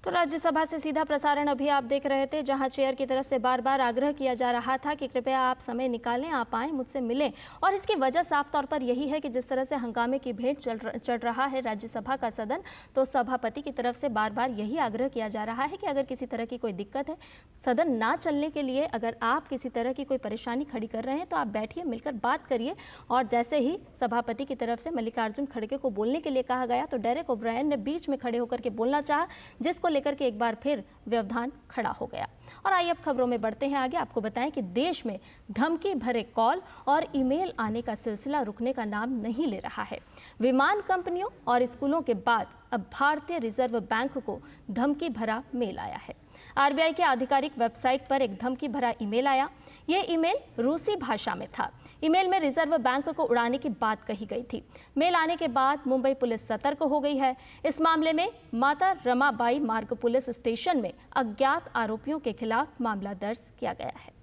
तो राज्यसभा से सीधा प्रसारण अभी आप देख रहे थे, जहां चेयर की तरफ से बार बार आग्रह किया जा रहा था कि कृपया आप समय निकालें, आप आएँ, मुझसे मिलें। और इसकी वजह साफ तौर पर यही है कि जिस तरह से हंगामे की भेंट चढ़ रहा है राज्यसभा का सदन, तो सभापति की तरफ से बार बार यही आग्रह किया जा रहा है कि अगर किसी तरह की कोई दिक्कत है, सदन ना चलने के लिए अगर आप किसी तरह की कोई परेशानी खड़ी कर रहे हैं तो आप बैठिए, मिलकर बात करिए। और जैसे ही सभापति की तरफ से मल्लिकार्जुन खड़गे को बोलने के लिए कहा गया तो डेरेक ओब्रायन ने बीच में खड़े होकर के बोलना चाहा, जिसको लेकर के एक बार फिर व्यवधान खड़ा हो गया। और आइए अब खबरों में बढ़ते हैं आगे। आपको बताएं कि देश में धमकी भरे कॉल और ईमेल आने का सिलसिला रुकने का नाम नहीं ले रहा है। विमान कंपनियों और स्कूलों के बाद अब भारतीय रिजर्व बैंक को धमकी भरा मेल आया है। आरबीआई के आधिकारिक वेबसाइट पर एक धमकी भरा ईमेल आया। यह ईमेल रूसी भाषा में था। ईमेल में रिजर्व बैंक को उड़ाने की बात कही गई थी। मेल आने के बाद मुंबई पुलिस सतर्क हो गई है। इस मामले में माता रमाबाई मार्ग पुलिस स्टेशन में अज्ञात आरोपियों के खिलाफ मामला दर्ज किया गया है।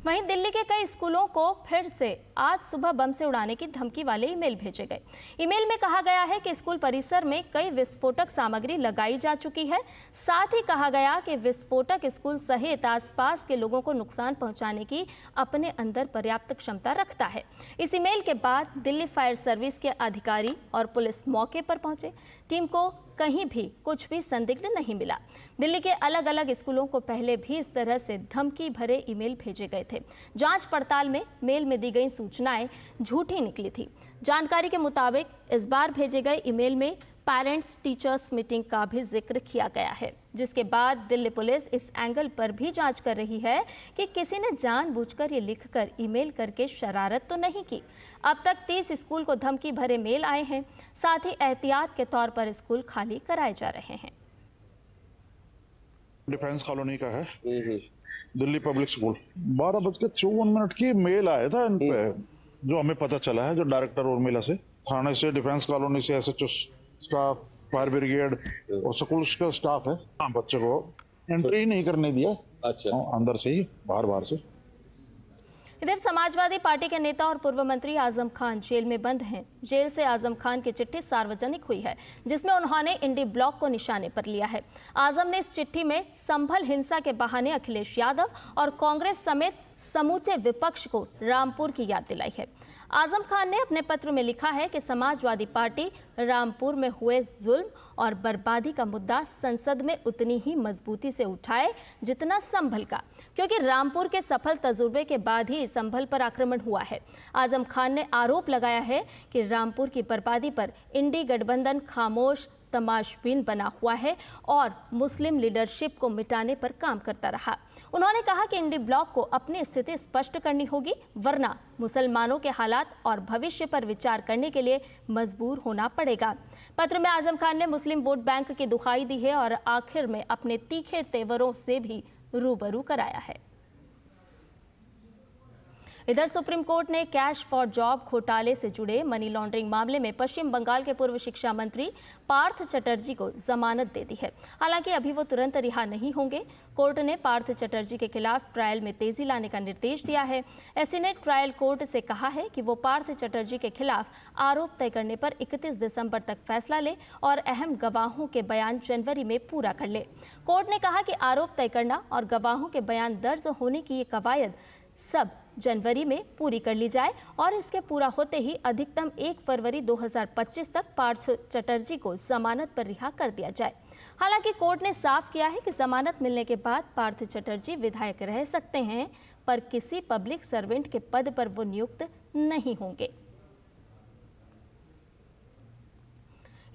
वहीं दिल्ली के कई स्कूलों को फिर से आज सुबह बम से उड़ाने की धमकी वाले ईमेल भेजे गए। ईमेल में कहा गया है कि स्कूल परिसर में कई विस्फोटक सामग्री लगाई जा चुकी है। साथ ही कहा गया कि विस्फोटक स्कूल सहित आसपास के लोगों को नुकसान पहुंचाने की अपने अंदर पर्याप्त क्षमता रखता है। इस ईमेल के बाद दिल्ली फायर सर्विस के अधिकारी और पुलिस मौके पर पहुंचे। टीम को कहीं भी कुछ भी संदिग्ध नहीं मिला। दिल्ली के अलग अलग स्कूलों को पहले भी इस तरह से धमकी भरे ईमेल भेजे गए थे। जांच पड़ताल में मेल में दी गई सूचनाएं झूठी निकली थी। जानकारी के मुताबिक इस बार भेजे गए ईमेल में पेरेंट्स टीचर्स मीटिंग का भी जिक्र किया गया है, जिसके बाद दिल्ली पुलिस इस एंगल पर भी जांच कर रही है कि किसी ने जानबूझकर ये लिखकर ईमेल करके शरारत तो नहीं की। अब तक 30 स्कूल को धमकी भरे मेल आए हैं। साथ ही एहतियात के तौर पर स्कूल खाली कराए जा रहे हैं। डिफेंस कॉलोनी का है दिल्ली पब्लिक स्कूल। 12:54 की मेल आया था इन पे, जो हमें पता चला है, जो डायरेक्टर उर्मिला से, थाने से, डिफेंस कॉलोनी से, एसएचओ स्टाफ, फायर ब्रिगेड और स्कूल का स्टाफ है। हाँ, बच्चे को एंट्री नहीं करने दिया। अच्छा, अंदर से ही, बाहर से। इधर समाजवादी पार्टी के नेता और पूर्व मंत्री आजम खान जेल में बंद हैं। जेल से आजम खान की चिट्ठी सार्वजनिक हुई है, जिसमें उन्होंने इंडी ब्लॉक को निशाने पर लिया है। आजम ने इस चिट्ठी में संभल हिंसा के बहाने अखिलेश यादव और कांग्रेस समेत समूचे विपक्ष को रामपुर की याद दिलाई है। आजम खान ने अपने पत्र में लिखा है कि समाजवादी पार्टी रामपुर में हुए जुल्म और बर्बादी का मुद्दा संसद में उतनी ही मजबूती से उठाए जितना संभल का, क्योंकि रामपुर के सफल तजुर्बे के बाद ही संभल पर आक्रमण हुआ है। आजम खान ने आरोप लगाया है कि रामपुर की बर्बादी पर इंडी गठबंधन खामोश तमाशबीन बना हुआ है और मुस्लिम लीडरशिप को मिटाने पर काम करता रहा। उन्होंने कहा कि इंडी ब्लॉक को अपनी स्थिति स्पष्ट करनी होगी, वरना मुसलमानों के हालात और भविष्य पर विचार करने के लिए मजबूर होना पड़ेगा। पत्र में आजम खान ने मुस्लिम वोट बैंक की दुहाई दी है और आखिर में अपने तीखे तेवरों से भी रूबरू कराया है। इधर सुप्रीम कोर्ट ने कैश फॉर जॉब घोटाले से जुड़े मनी लॉन्ड्रिंग मामले में पश्चिम बंगाल के पूर्व शिक्षा मंत्री पार्थ चटर्जी को जमानत दे दी है। हालांकि अभी वो तुरंत रिहा नहीं होंगे। कोर्ट ने पार्थ चटर्जी के खिलाफ ट्रायल में तेजी लाने का निर्देश दिया है। एससी ने ट्रायल कोर्ट से कहा है कि वो पार्थ चटर्जी के खिलाफ आरोप तय करने पर 31 दिसंबर तक फैसला ले और अहम गवाहों के बयान जनवरी में पूरा कर ले। कोर्ट ने कहा कि आरोप तय करना और गवाहों के बयान दर्ज होने की ये कवायद सब जनवरी में पूरी कर ली जाए और इसके पूरा होते ही अधिकतम 1 फरवरी 2025 तक पार्थ चटर्जी को जमानत पर रिहा कर दिया जाए। हालांकि कोर्ट ने साफ किया है कि जमानत मिलने के बाद पार्थ चटर्जी विधायक रह सकते हैं, पर किसी पब्लिक सर्वेंट के पद पर वो नियुक्त नहीं होंगे।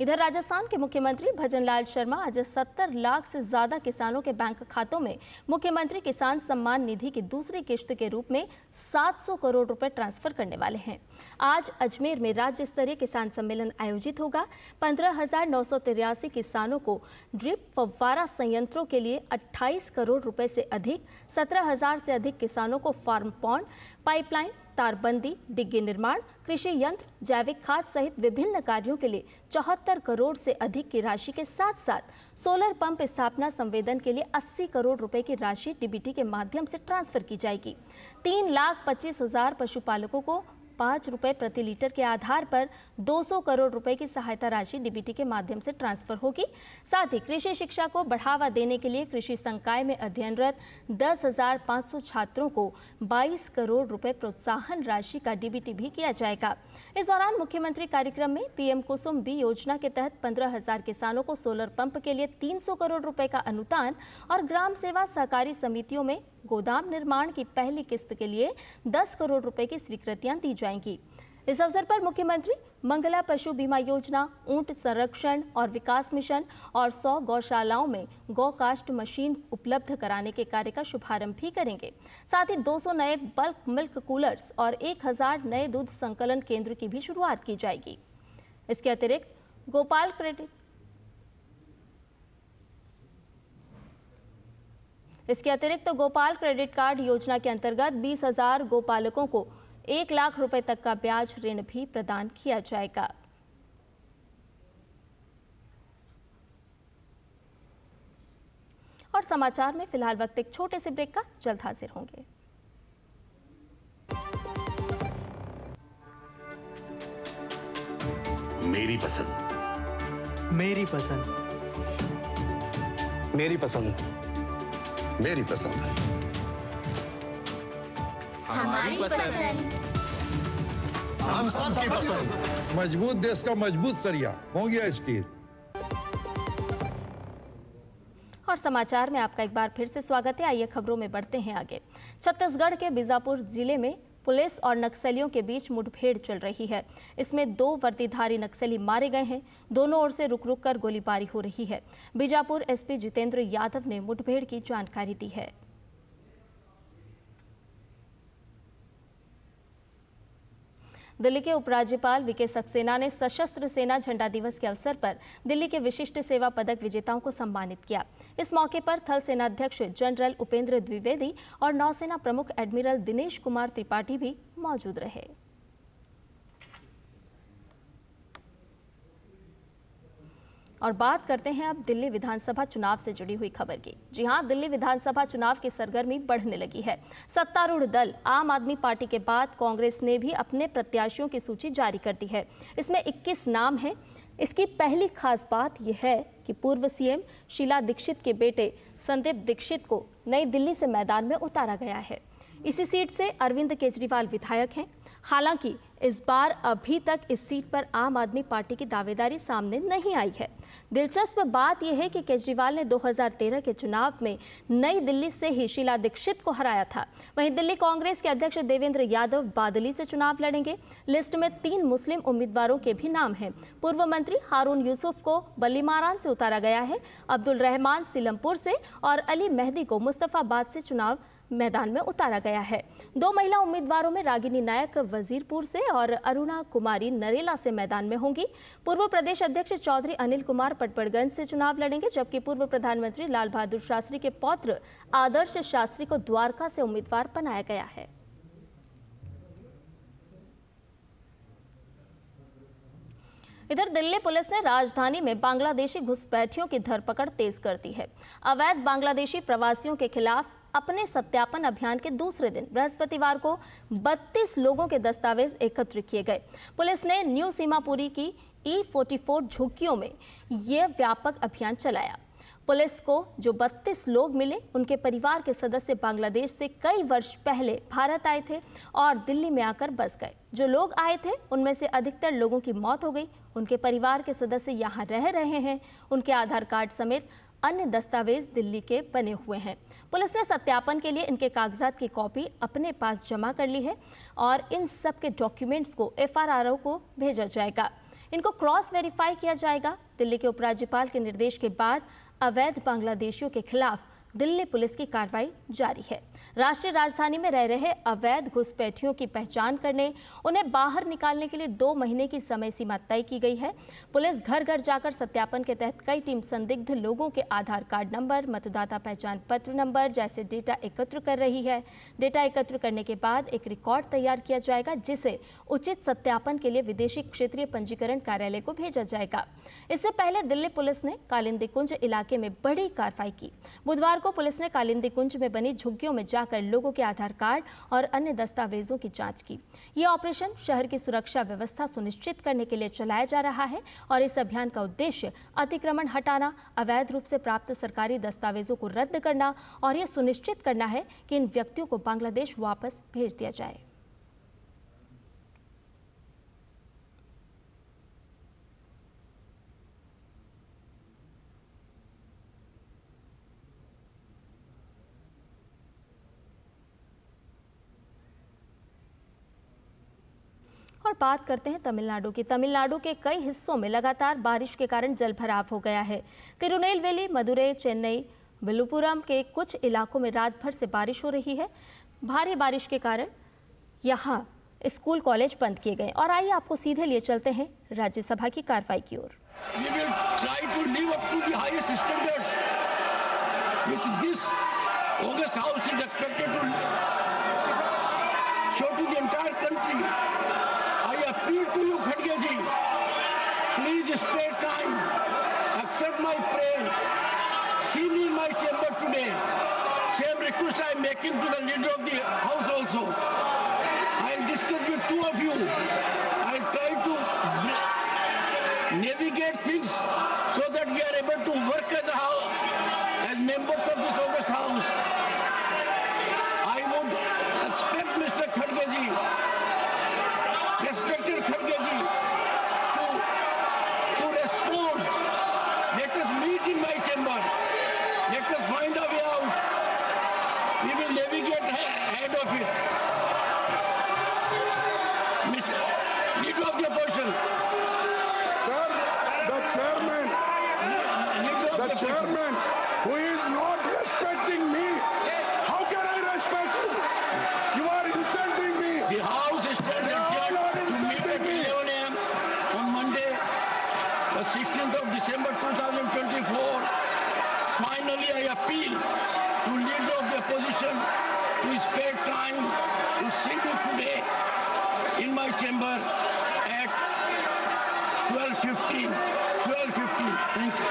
इधर राजस्थान के मुख्यमंत्री भजनलाल शर्मा आज 70 लाख से ज्यादा किसानों के बैंक खातों में मुख्यमंत्री किसान सम्मान निधि की दूसरी किश्त के रूप में 700 करोड़ रुपए ट्रांसफर करने वाले हैं। आज अजमेर में राज्य स्तरीय किसान सम्मेलन आयोजित होगा। 15,983 किसानों को ड्रिप फव्वारा संयंत्रों के लिए 28 करोड़ रुपए से अधिक, 17,000 से अधिक किसानों को फार्म पॉन्ड, पाइपलाइन, तारबंदी, डिग्गी निर्माण, कृषि यंत्र, जैविक खाद सहित विभिन्न कार्यों के लिए 74 करोड़ से अधिक की राशि के साथ साथ सोलर पंप स्थापना संवेदन के लिए 80 करोड़ रुपए की राशि डीबीटी के माध्यम से ट्रांसफर की जाएगी। 3,25,000 पशुपालकों को 5 रुपए प्रति लीटर के आधार पर 200 करोड़ रुपए की सहायता राशि डीबीटी के माध्यम से ट्रांसफर होगी। साथ ही कृषि शिक्षा को बढ़ावा देने के लिए कृषि संकाय में अध्ययनरत 10,500 छात्रों को 22 करोड़ रुपए प्रोत्साहन राशि का डीबीटी भी किया जाएगा। इस दौरान मुख्यमंत्री कार्यक्रम में पीएम कुसुम बी योजना के तहत 15,000 किसानों को सोलर पंप के लिए 300 करोड़ रुपए का अनुदान और ग्राम सेवा सहकारी समितियों में गोदाम निर्माण की पहली किस्त के लिए 10 करोड़ रुपए की स्वीकृतियां दी जाएंगी। इस अवसर पर मुख्यमंत्री मंगला पशु बीमा योजना, ऊंट संरक्षण और विकास मिशन और 100 गौशालाओं में गौ कास्ट मशीन उपलब्ध कराने के कार्य का शुभारंभ भी करेंगे। साथ ही 200 नए बल्क मिल्क कूलर्स और 1,000 नए दूध संकलन केंद्र की भी शुरुआत की जाएगी। इसके अतिरिक्त गोपाल क्रेडिट कार्ड योजना के अंतर्गत 20,000 गोपालकों को 1 लाख रुपए तक का ब्याज ऋण भी प्रदान किया जाएगा। और समाचार में फिलहाल वक्त एक छोटे से ब्रेक का, जल्द हाजिर होंगे। मेरी पसंद, मेरी पसंद, मेरी पसंद, मेरी पसंद, हमारी पसंद, हम सबकी पसंद। मजबूत देश का मजबूत सरिया हो गया स्टील। और समाचार में आपका एक बार फिर से स्वागत है। आइए खबरों में बढ़ते हैं आगे। छत्तीसगढ़ के बीजापुर जिले में पुलिस और नक्सलियों के बीच मुठभेड़ चल रही है। इसमें 2 वर्दीधारी नक्सली मारे गए हैं। दोनों ओर से रुक रुक कर गोलीबारी हो रही है। बीजापुर एसपी जितेंद्र यादव ने मुठभेड़ की जानकारी दी है। दिल्ली के उपराज्यपाल वीके सक्सेना ने सशस्त्र सेना झंडा दिवस के अवसर पर दिल्ली के विशिष्ट सेवा पदक विजेताओं को सम्मानित किया। इस मौके पर थल सेनाध्यक्ष जनरल उपेंद्र द्विवेदी और नौसेना प्रमुख एडमिरल दिनेश कुमार त्रिपाठी भी मौजूद रहे। और बात करते हैं अब दिल्ली विधानसभा चुनाव से जुड़ी हुई खबर की। जी हां, दिल्ली विधानसभा चुनाव की सरगर्मी बढ़ने लगी है। सत्तारूढ़ दल आम आदमी पार्टी के बाद कांग्रेस ने भी अपने प्रत्याशियों की सूची जारी कर दी है। इसमें 21 नाम हैं। इसकी पहली खास बात यह है कि पूर्व सीएम शीला दीक्षित के बेटे संदीप दीक्षित को नई दिल्ली से मैदान में उतारा गया है। इसी सीट से अरविंद केजरीवाल विधायक हैं। हालांकि इस बार अभी तक इस सीट पर आम आदमी पार्टी की दावेदारी सामने नहीं आई है। दिलचस्प बात यह है कि केजरीवाल ने 2013 के चुनाव में नई दिल्ली से ही शीला दीक्षित को हराया था। वहीं दिल्ली कांग्रेस के अध्यक्ष देवेंद्र यादव बादली से चुनाव लड़ेंगे। लिस्ट में 3 मुस्लिम उम्मीदवारों के भी नाम हैं। पूर्व मंत्री हारून यूसुफ को बल्लीमारान से उतारा गया है, अब्दुल रहमान सीलमपुर से और अली मेहदी को मुस्तफाबाद से चुनाव मैदान में उतारा गया है। 2 महिला उम्मीदवारों में रागिनी नायक वजीरपुर से और अरुणा कुमारी नरेला से मैदान में होंगी। पूर्व प्रदेश अध्यक्ष चौधरी अनिल कुमार पटपड़गंज से चुनाव लड़ेंगे, जबकि पूर्व प्रधानमंत्री लाल बहादुर शास्त्री के पौत्र आदर्श शास्त्री को द्वारका से उम्मीदवार बनाया गया है। इधर दिल्ली पुलिस ने राजधानी में बांग्लादेशी घुसपैठियों की धरपकड़ तेज कर दी है। अवैध बांग्लादेशी प्रवासियों के खिलाफ अपने सत्यापन अभियान के दूसरे दिन बृहस्पतिवार को 32 लोगों के दस्तावेज एकत्र किए गए। पुलिस ने न्यू सीमापुरी की E44 झुग्गियों में यह व्यापक अभियान चलाया। पुलिस को जो 32 लोग मिले, उनके परिवार के सदस्य बांग्लादेश से कई वर्ष पहले भारत आए थे और दिल्ली में आकर बस गए। जो लोग आए थे उनमें से अधिकतर लोगों की मौत हो गई। उनके परिवार के सदस्य यहाँ रह रहे हैं। उनके आधार कार्ड समेत अन्य दस्तावेज दिल्ली के बने हुए हैं। पुलिस ने सत्यापन के लिए इनके कागजात की कॉपी अपने पास जमा कर ली है और इन सब के डॉक्यूमेंट्स को FRRO को भेजा जाएगा। इनको क्रॉस वेरीफाई किया जाएगा। दिल्ली के उपराज्यपाल के निर्देश के बाद अवैध बांग्लादेशियों के खिलाफ दिल्ली पुलिस की कार्रवाई जारी है। राष्ट्रीय राजधानी में रह रहे अवैध घुसपैठियों की पहचान करने, उन्हें बाहर निकालने के लिए 2 महीने की समय सीमा तय की गई है। पुलिस घर घर जाकर सत्यापन के तहत कई टीम संदिग्ध लोगों के आधार कार्ड नंबर, मतदाता पहचान पत्र नंबर जैसे डेटा एकत्र कर रही है। डेटा एकत्र करने के बाद एक रिकॉर्ड तैयार किया जाएगा, जिसे उचित सत्यापन के लिए विदेशी क्षेत्रीय पंजीकरण कार्यालय को भेजा जाएगा। इससे पहले दिल्ली पुलिस ने कालिंदी कुंज इलाके में बड़ी कार्रवाई की। बुधवार को पुलिस ने कालिंदी कुंज में बनी झुग्गियों में जाकर लोगों के आधार कार्ड और अन्य दस्तावेजों की जांच की। यह ऑपरेशन शहर की सुरक्षा व्यवस्था सुनिश्चित करने के लिए चलाया जा रहा है और इस अभियान का उद्देश्य अतिक्रमण हटाना, अवैध रूप से प्राप्त सरकारी दस्तावेजों को रद्द करना और यह सुनिश्चित करना है कि इन व्यक्तियों को बांग्लादेश वापस भेज दिया जाए। और बात करते हैं तमिलनाडु की। तमिलनाडु के कई हिस्सों में लगातार बारिश के कारण जलभराव हो गया है। तिरुनेलवेली, मदुरै, चेन्नई, विलुपुरम के कुछ इलाकों में रात भर से बारिश हो रही है। भारी बारिश के कारण यहाँ स्कूल कॉलेज बंद किए गए। और आइए आपको सीधे लिए चलते हैं राज्यसभा की कार्रवाई की ओर। Appeal to you, Khadge ji, please spare time, accept my prayer, see me in my chamber today. Same request I am making to the leader of the house also. I will discuss with two of you. I will try to navigate things so that we are able to work as a house, as members of this august house. I would expect Mr. Khadge ji, respected Khadge ji, to respond. Let us meet in my chamber. Let us find a way out. We will navigate ahead of it. Mr. Leader of the opposition. Sir, the chairman who is not respecting me, how can I respect you? You are insulting me. The house is standing to meet at 11 a.m. on Monday, the 16th of December 2024. Finally, I appeal to leader of the opposition to spare time to see me today in my chamber at 12:15. Thank you.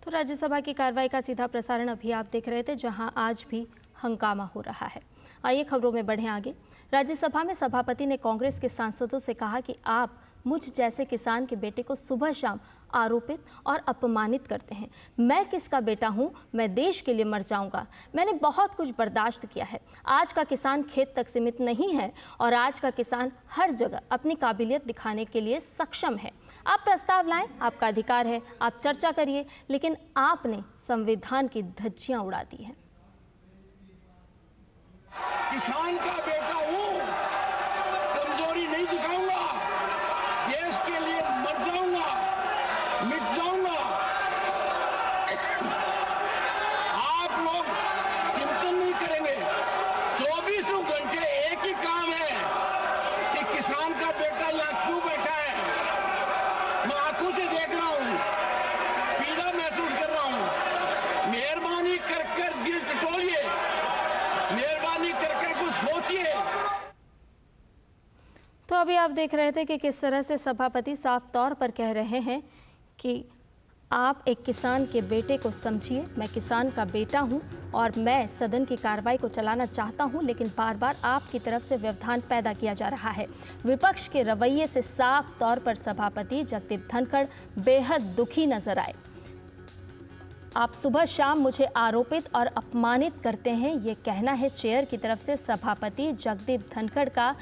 तो राज्यसभा की कार्रवाई का सीधा प्रसारण अभी आप देख रहे थे, जहां आज भी हंगामा हो रहा है। आइए खबरों में बढ़ें आगे। राज्यसभा में सभापति ने कांग्रेस के सांसदों से कहा कि आप मुझ जैसे किसान के बेटे को सुबह शाम आरोपित और अपमानित करते हैं। मैं किसका बेटा हूं? मैं देश के लिए मर जाऊंगा। मैंने बहुत कुछ बर्दाश्त किया है। आज का किसान खेत तक सीमित नहीं है और आज का किसान हर जगह अपनी काबिलियत दिखाने के लिए सक्षम है। आप प्रस्ताव लाएं, आपका अधिकार है, आप चर्चा करिए, लेकिन आपने संविधान की धज्जियां उड़ा दी हैं। किसान का बेटा हूं, कमजोरी नहीं दिखाऊंगा, देश के लिए मर जाऊंगा, मिट जाऊंगा। आप लोग चिंतन नहीं करेंगे। 24 घंटे एक ही काम है कि किसान का बेटा यहाँ क्यों बैठा है। मैं आंखों से देख रहा हूं, पीड़ा महसूस कर रहा हूं। मेहरबानी कर दिल टटोलिए, मेहरबानी कर कुछ सोचिए। तो अभी आप देख रहे थे कि किस तरह से सभापति साफ तौर पर कह रहे हैं कि आप एक किसान के बेटे को समझिए। मैं किसान का बेटा हूं और मैं सदन की कार्रवाई को चलाना चाहता हूं, लेकिन बार बार आपकी तरफ से व्यवधान पैदा किया जा रहा है। विपक्ष के रवैये से साफ तौर पर सभापति जगदीप धनखड़ बेहद दुखी नजर आए। आप सुबह शाम मुझे आरोपित और अपमानित करते हैं, ये कहना है चेयर की तरफ से सभापति जगदीप धनखड़ का।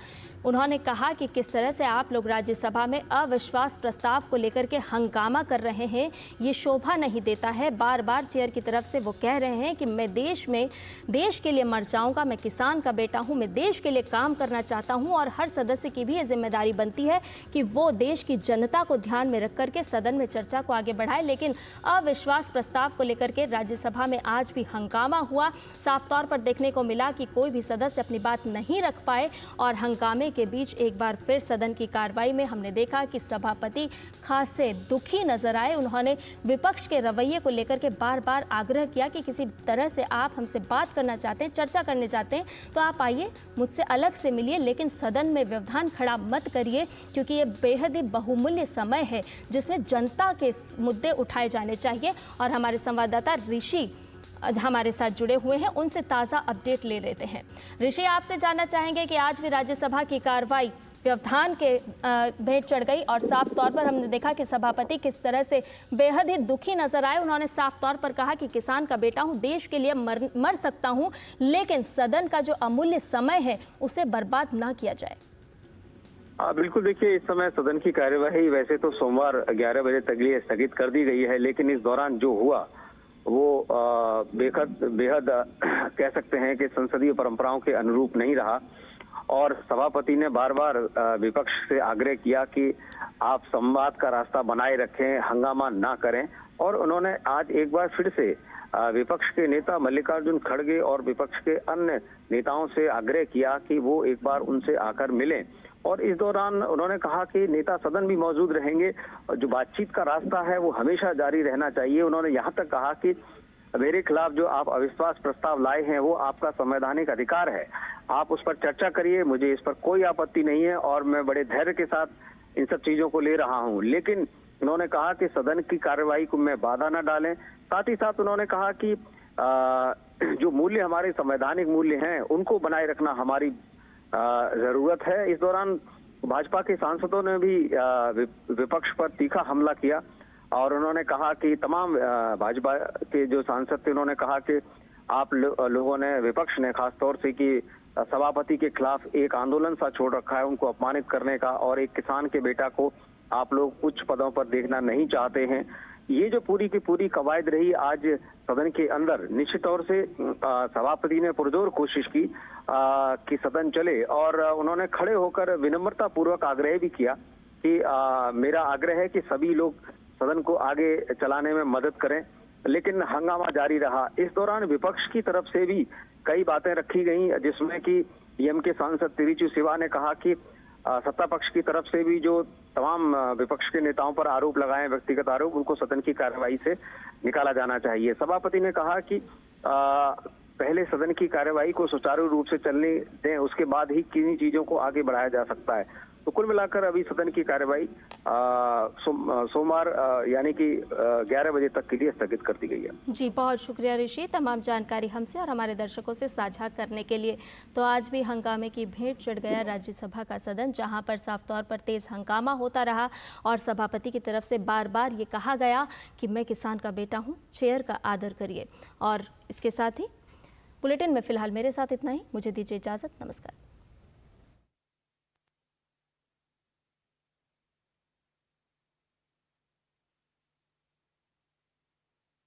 उन्होंने कहा कि किस तरह से आप लोग राज्यसभा में अविश्वास प्रस्ताव को लेकर के हंगामा कर रहे हैं, ये शोभा नहीं देता है। बार बार चेयर की तरफ से वो कह रहे हैं कि मैं देश के लिए मर जाऊंगा, मैं किसान का बेटा हूं, मैं देश के लिए काम करना चाहता हूं और हर सदस्य की भी ये जिम्मेदारी बनती है कि वो देश की जनता को ध्यान में रख करके सदन में चर्चा को आगे बढ़ाए। लेकिन अविश्वास प्रस्ताव को लेकर के राज्यसभा में आज भी हंगामा हुआ। साफ तौर पर देखने को मिला कि कोई भी सदस्य अपनी बात नहीं रख पाए और हंगामे के बीच एक बार फिर सदन की कार्रवाई में हमने देखा कि सभापति खासे दुखी नजर आए। उन्होंने विपक्ष के रवैये को लेकर के बार बार आग्रह किया कि किसी तरह से आप हमसे बात करना चाहते हैं, चर्चा करने चाहते हैं तो आप आइए, मुझसे अलग से मिलिए, लेकिन सदन में व्यवधान खड़ा मत करिए, क्योंकि ये बेहद ही बहुमूल्य समय है जिसमें जनता के मुद्दे उठाए जाने चाहिए। और हमारे संवाददाता ऋषि हमारे साथ जुड़े हुए हैं, उनसे ताज़ा अपडेट ले लेते हैं। ऋषि, आपसे जानना चाहेंगे कि आज भी राज्यसभा की कार्रवाई व्यवधान के भेंट चढ़ गई और साफ तौर पर हमने देखा कि सभापति किस तरह से बेहद ही दुखी नजर आए। उन्होंने साफ तौर पर कहा कि किसान का बेटा हूं, देश के लिए मर सकता हूं, लेकिन सदन का जो अमूल्य समय है उसे बर्बाद ना किया जाए। बिल्कुल, देखिए इस समय सदन की कार्यवाही वैसे तो सोमवार 11 बजे तक लिए स्थगित कर दी गई है, लेकिन इस दौरान जो हुआ वो बेहद कह सकते हैं कि संसदीय परंपराओं के अनुरूप नहीं रहा। और सभापति ने बार बार विपक्ष से आग्रह किया कि आप संवाद का रास्ता बनाए रखें, हंगामा ना करें। और उन्होंने आज एक बार फिर से विपक्ष के नेता मल्लिकार्जुन खड़गे और विपक्ष के अन्य नेताओं से आग्रह किया कि वो एक बार उनसे आकर मिलें। और इस दौरान उन्होंने कहा कि नेता सदन भी मौजूद रहेंगे और जो बातचीत का रास्ता है वो हमेशा जारी रहना चाहिए। उन्होंने यहाँ तक कहा कि मेरे खिलाफ जो आप अविश्वास प्रस्ताव लाए हैं वो आपका संवैधानिक अधिकार है, आप उस पर चर्चा करिए, मुझे इस पर कोई आपत्ति नहीं है और मैं बड़े धैर्य के साथ इन सब चीजों को ले रहा हूँ। लेकिन उन्होंने कहा कि सदन की कार्यवाही को में बाधा न डालें। साथ ही साथ उन्होंने कहा कि जो मूल्य हमारे संवैधानिक मूल्य हैं उनको बनाए रखना हमारी जरूरत है। इस दौरान भाजपा के सांसदों ने भी विपक्ष पर तीखा हमला किया और उन्होंने कहा कि तमाम भाजपा के जो सांसद थे उन्होंने कहा कि आप लोगों ने, विपक्ष ने खास तौर से, कि सभापति के खिलाफ एक आंदोलन सा छोड़ रखा है उनको अपमानित करने का, और एक किसान के बेटा को आप लोग उच्च पदों पर देखना नहीं चाहते हैं। ये जो पूरी की पूरी कवायद रही आज सदन के अंदर, निश्चित तौर से सभापति ने पुरजोर कोशिश की कि सदन चले और उन्होंने खड़े होकर विनम्रता पूर्वक आग्रह भी किया कि मेरा आग्रह है कि सभी लोग सदन को आगे चलाने में मदद करें, लेकिन हंगामा जारी रहा। इस दौरान विपक्ष की तरफ से भी कई बातें रखी गई, जिसमें कि डीएमके सांसद तिरुचि सिवा ने कहा कि सत्ता पक्ष की तरफ से भी जो तमाम विपक्ष के नेताओं पर आरोप लगाए, व्यक्तिगत आरोप, उनको सदन की कार्यवाही से निकाला जाना चाहिए। सभापति ने कहा कि पहले सदन की कार्यवाही को सुचारू रूप से चलने दें, उसके बाद ही किन्हीं चीजों को आगे बढ़ाया जा सकता है। तो कुल मिलाकर अभी सदन की कार्यवाही सोमवार यानी कि 11 बजे तक के लिए स्थगित कर दी गई है। जी, बहुत शुक्रिया ऋषि, तमाम जानकारी हमसे और हमारे दर्शकों से साझा करने के लिए। तो आज भी हंगामे की भेंट चढ़ गया राज्यसभा का सदन, जहां पर साफ तौर पर तेज हंगामा होता रहा और सभापति की तरफ से बार बार ये कहा गया कि मैं किसान का बेटा हूँ, चेयर का आदर करिए। और इसके साथ ही बुलेटिन में फिलहाल मेरे साथ इतना ही, मुझे दीजिए इजाज़त, नमस्कार।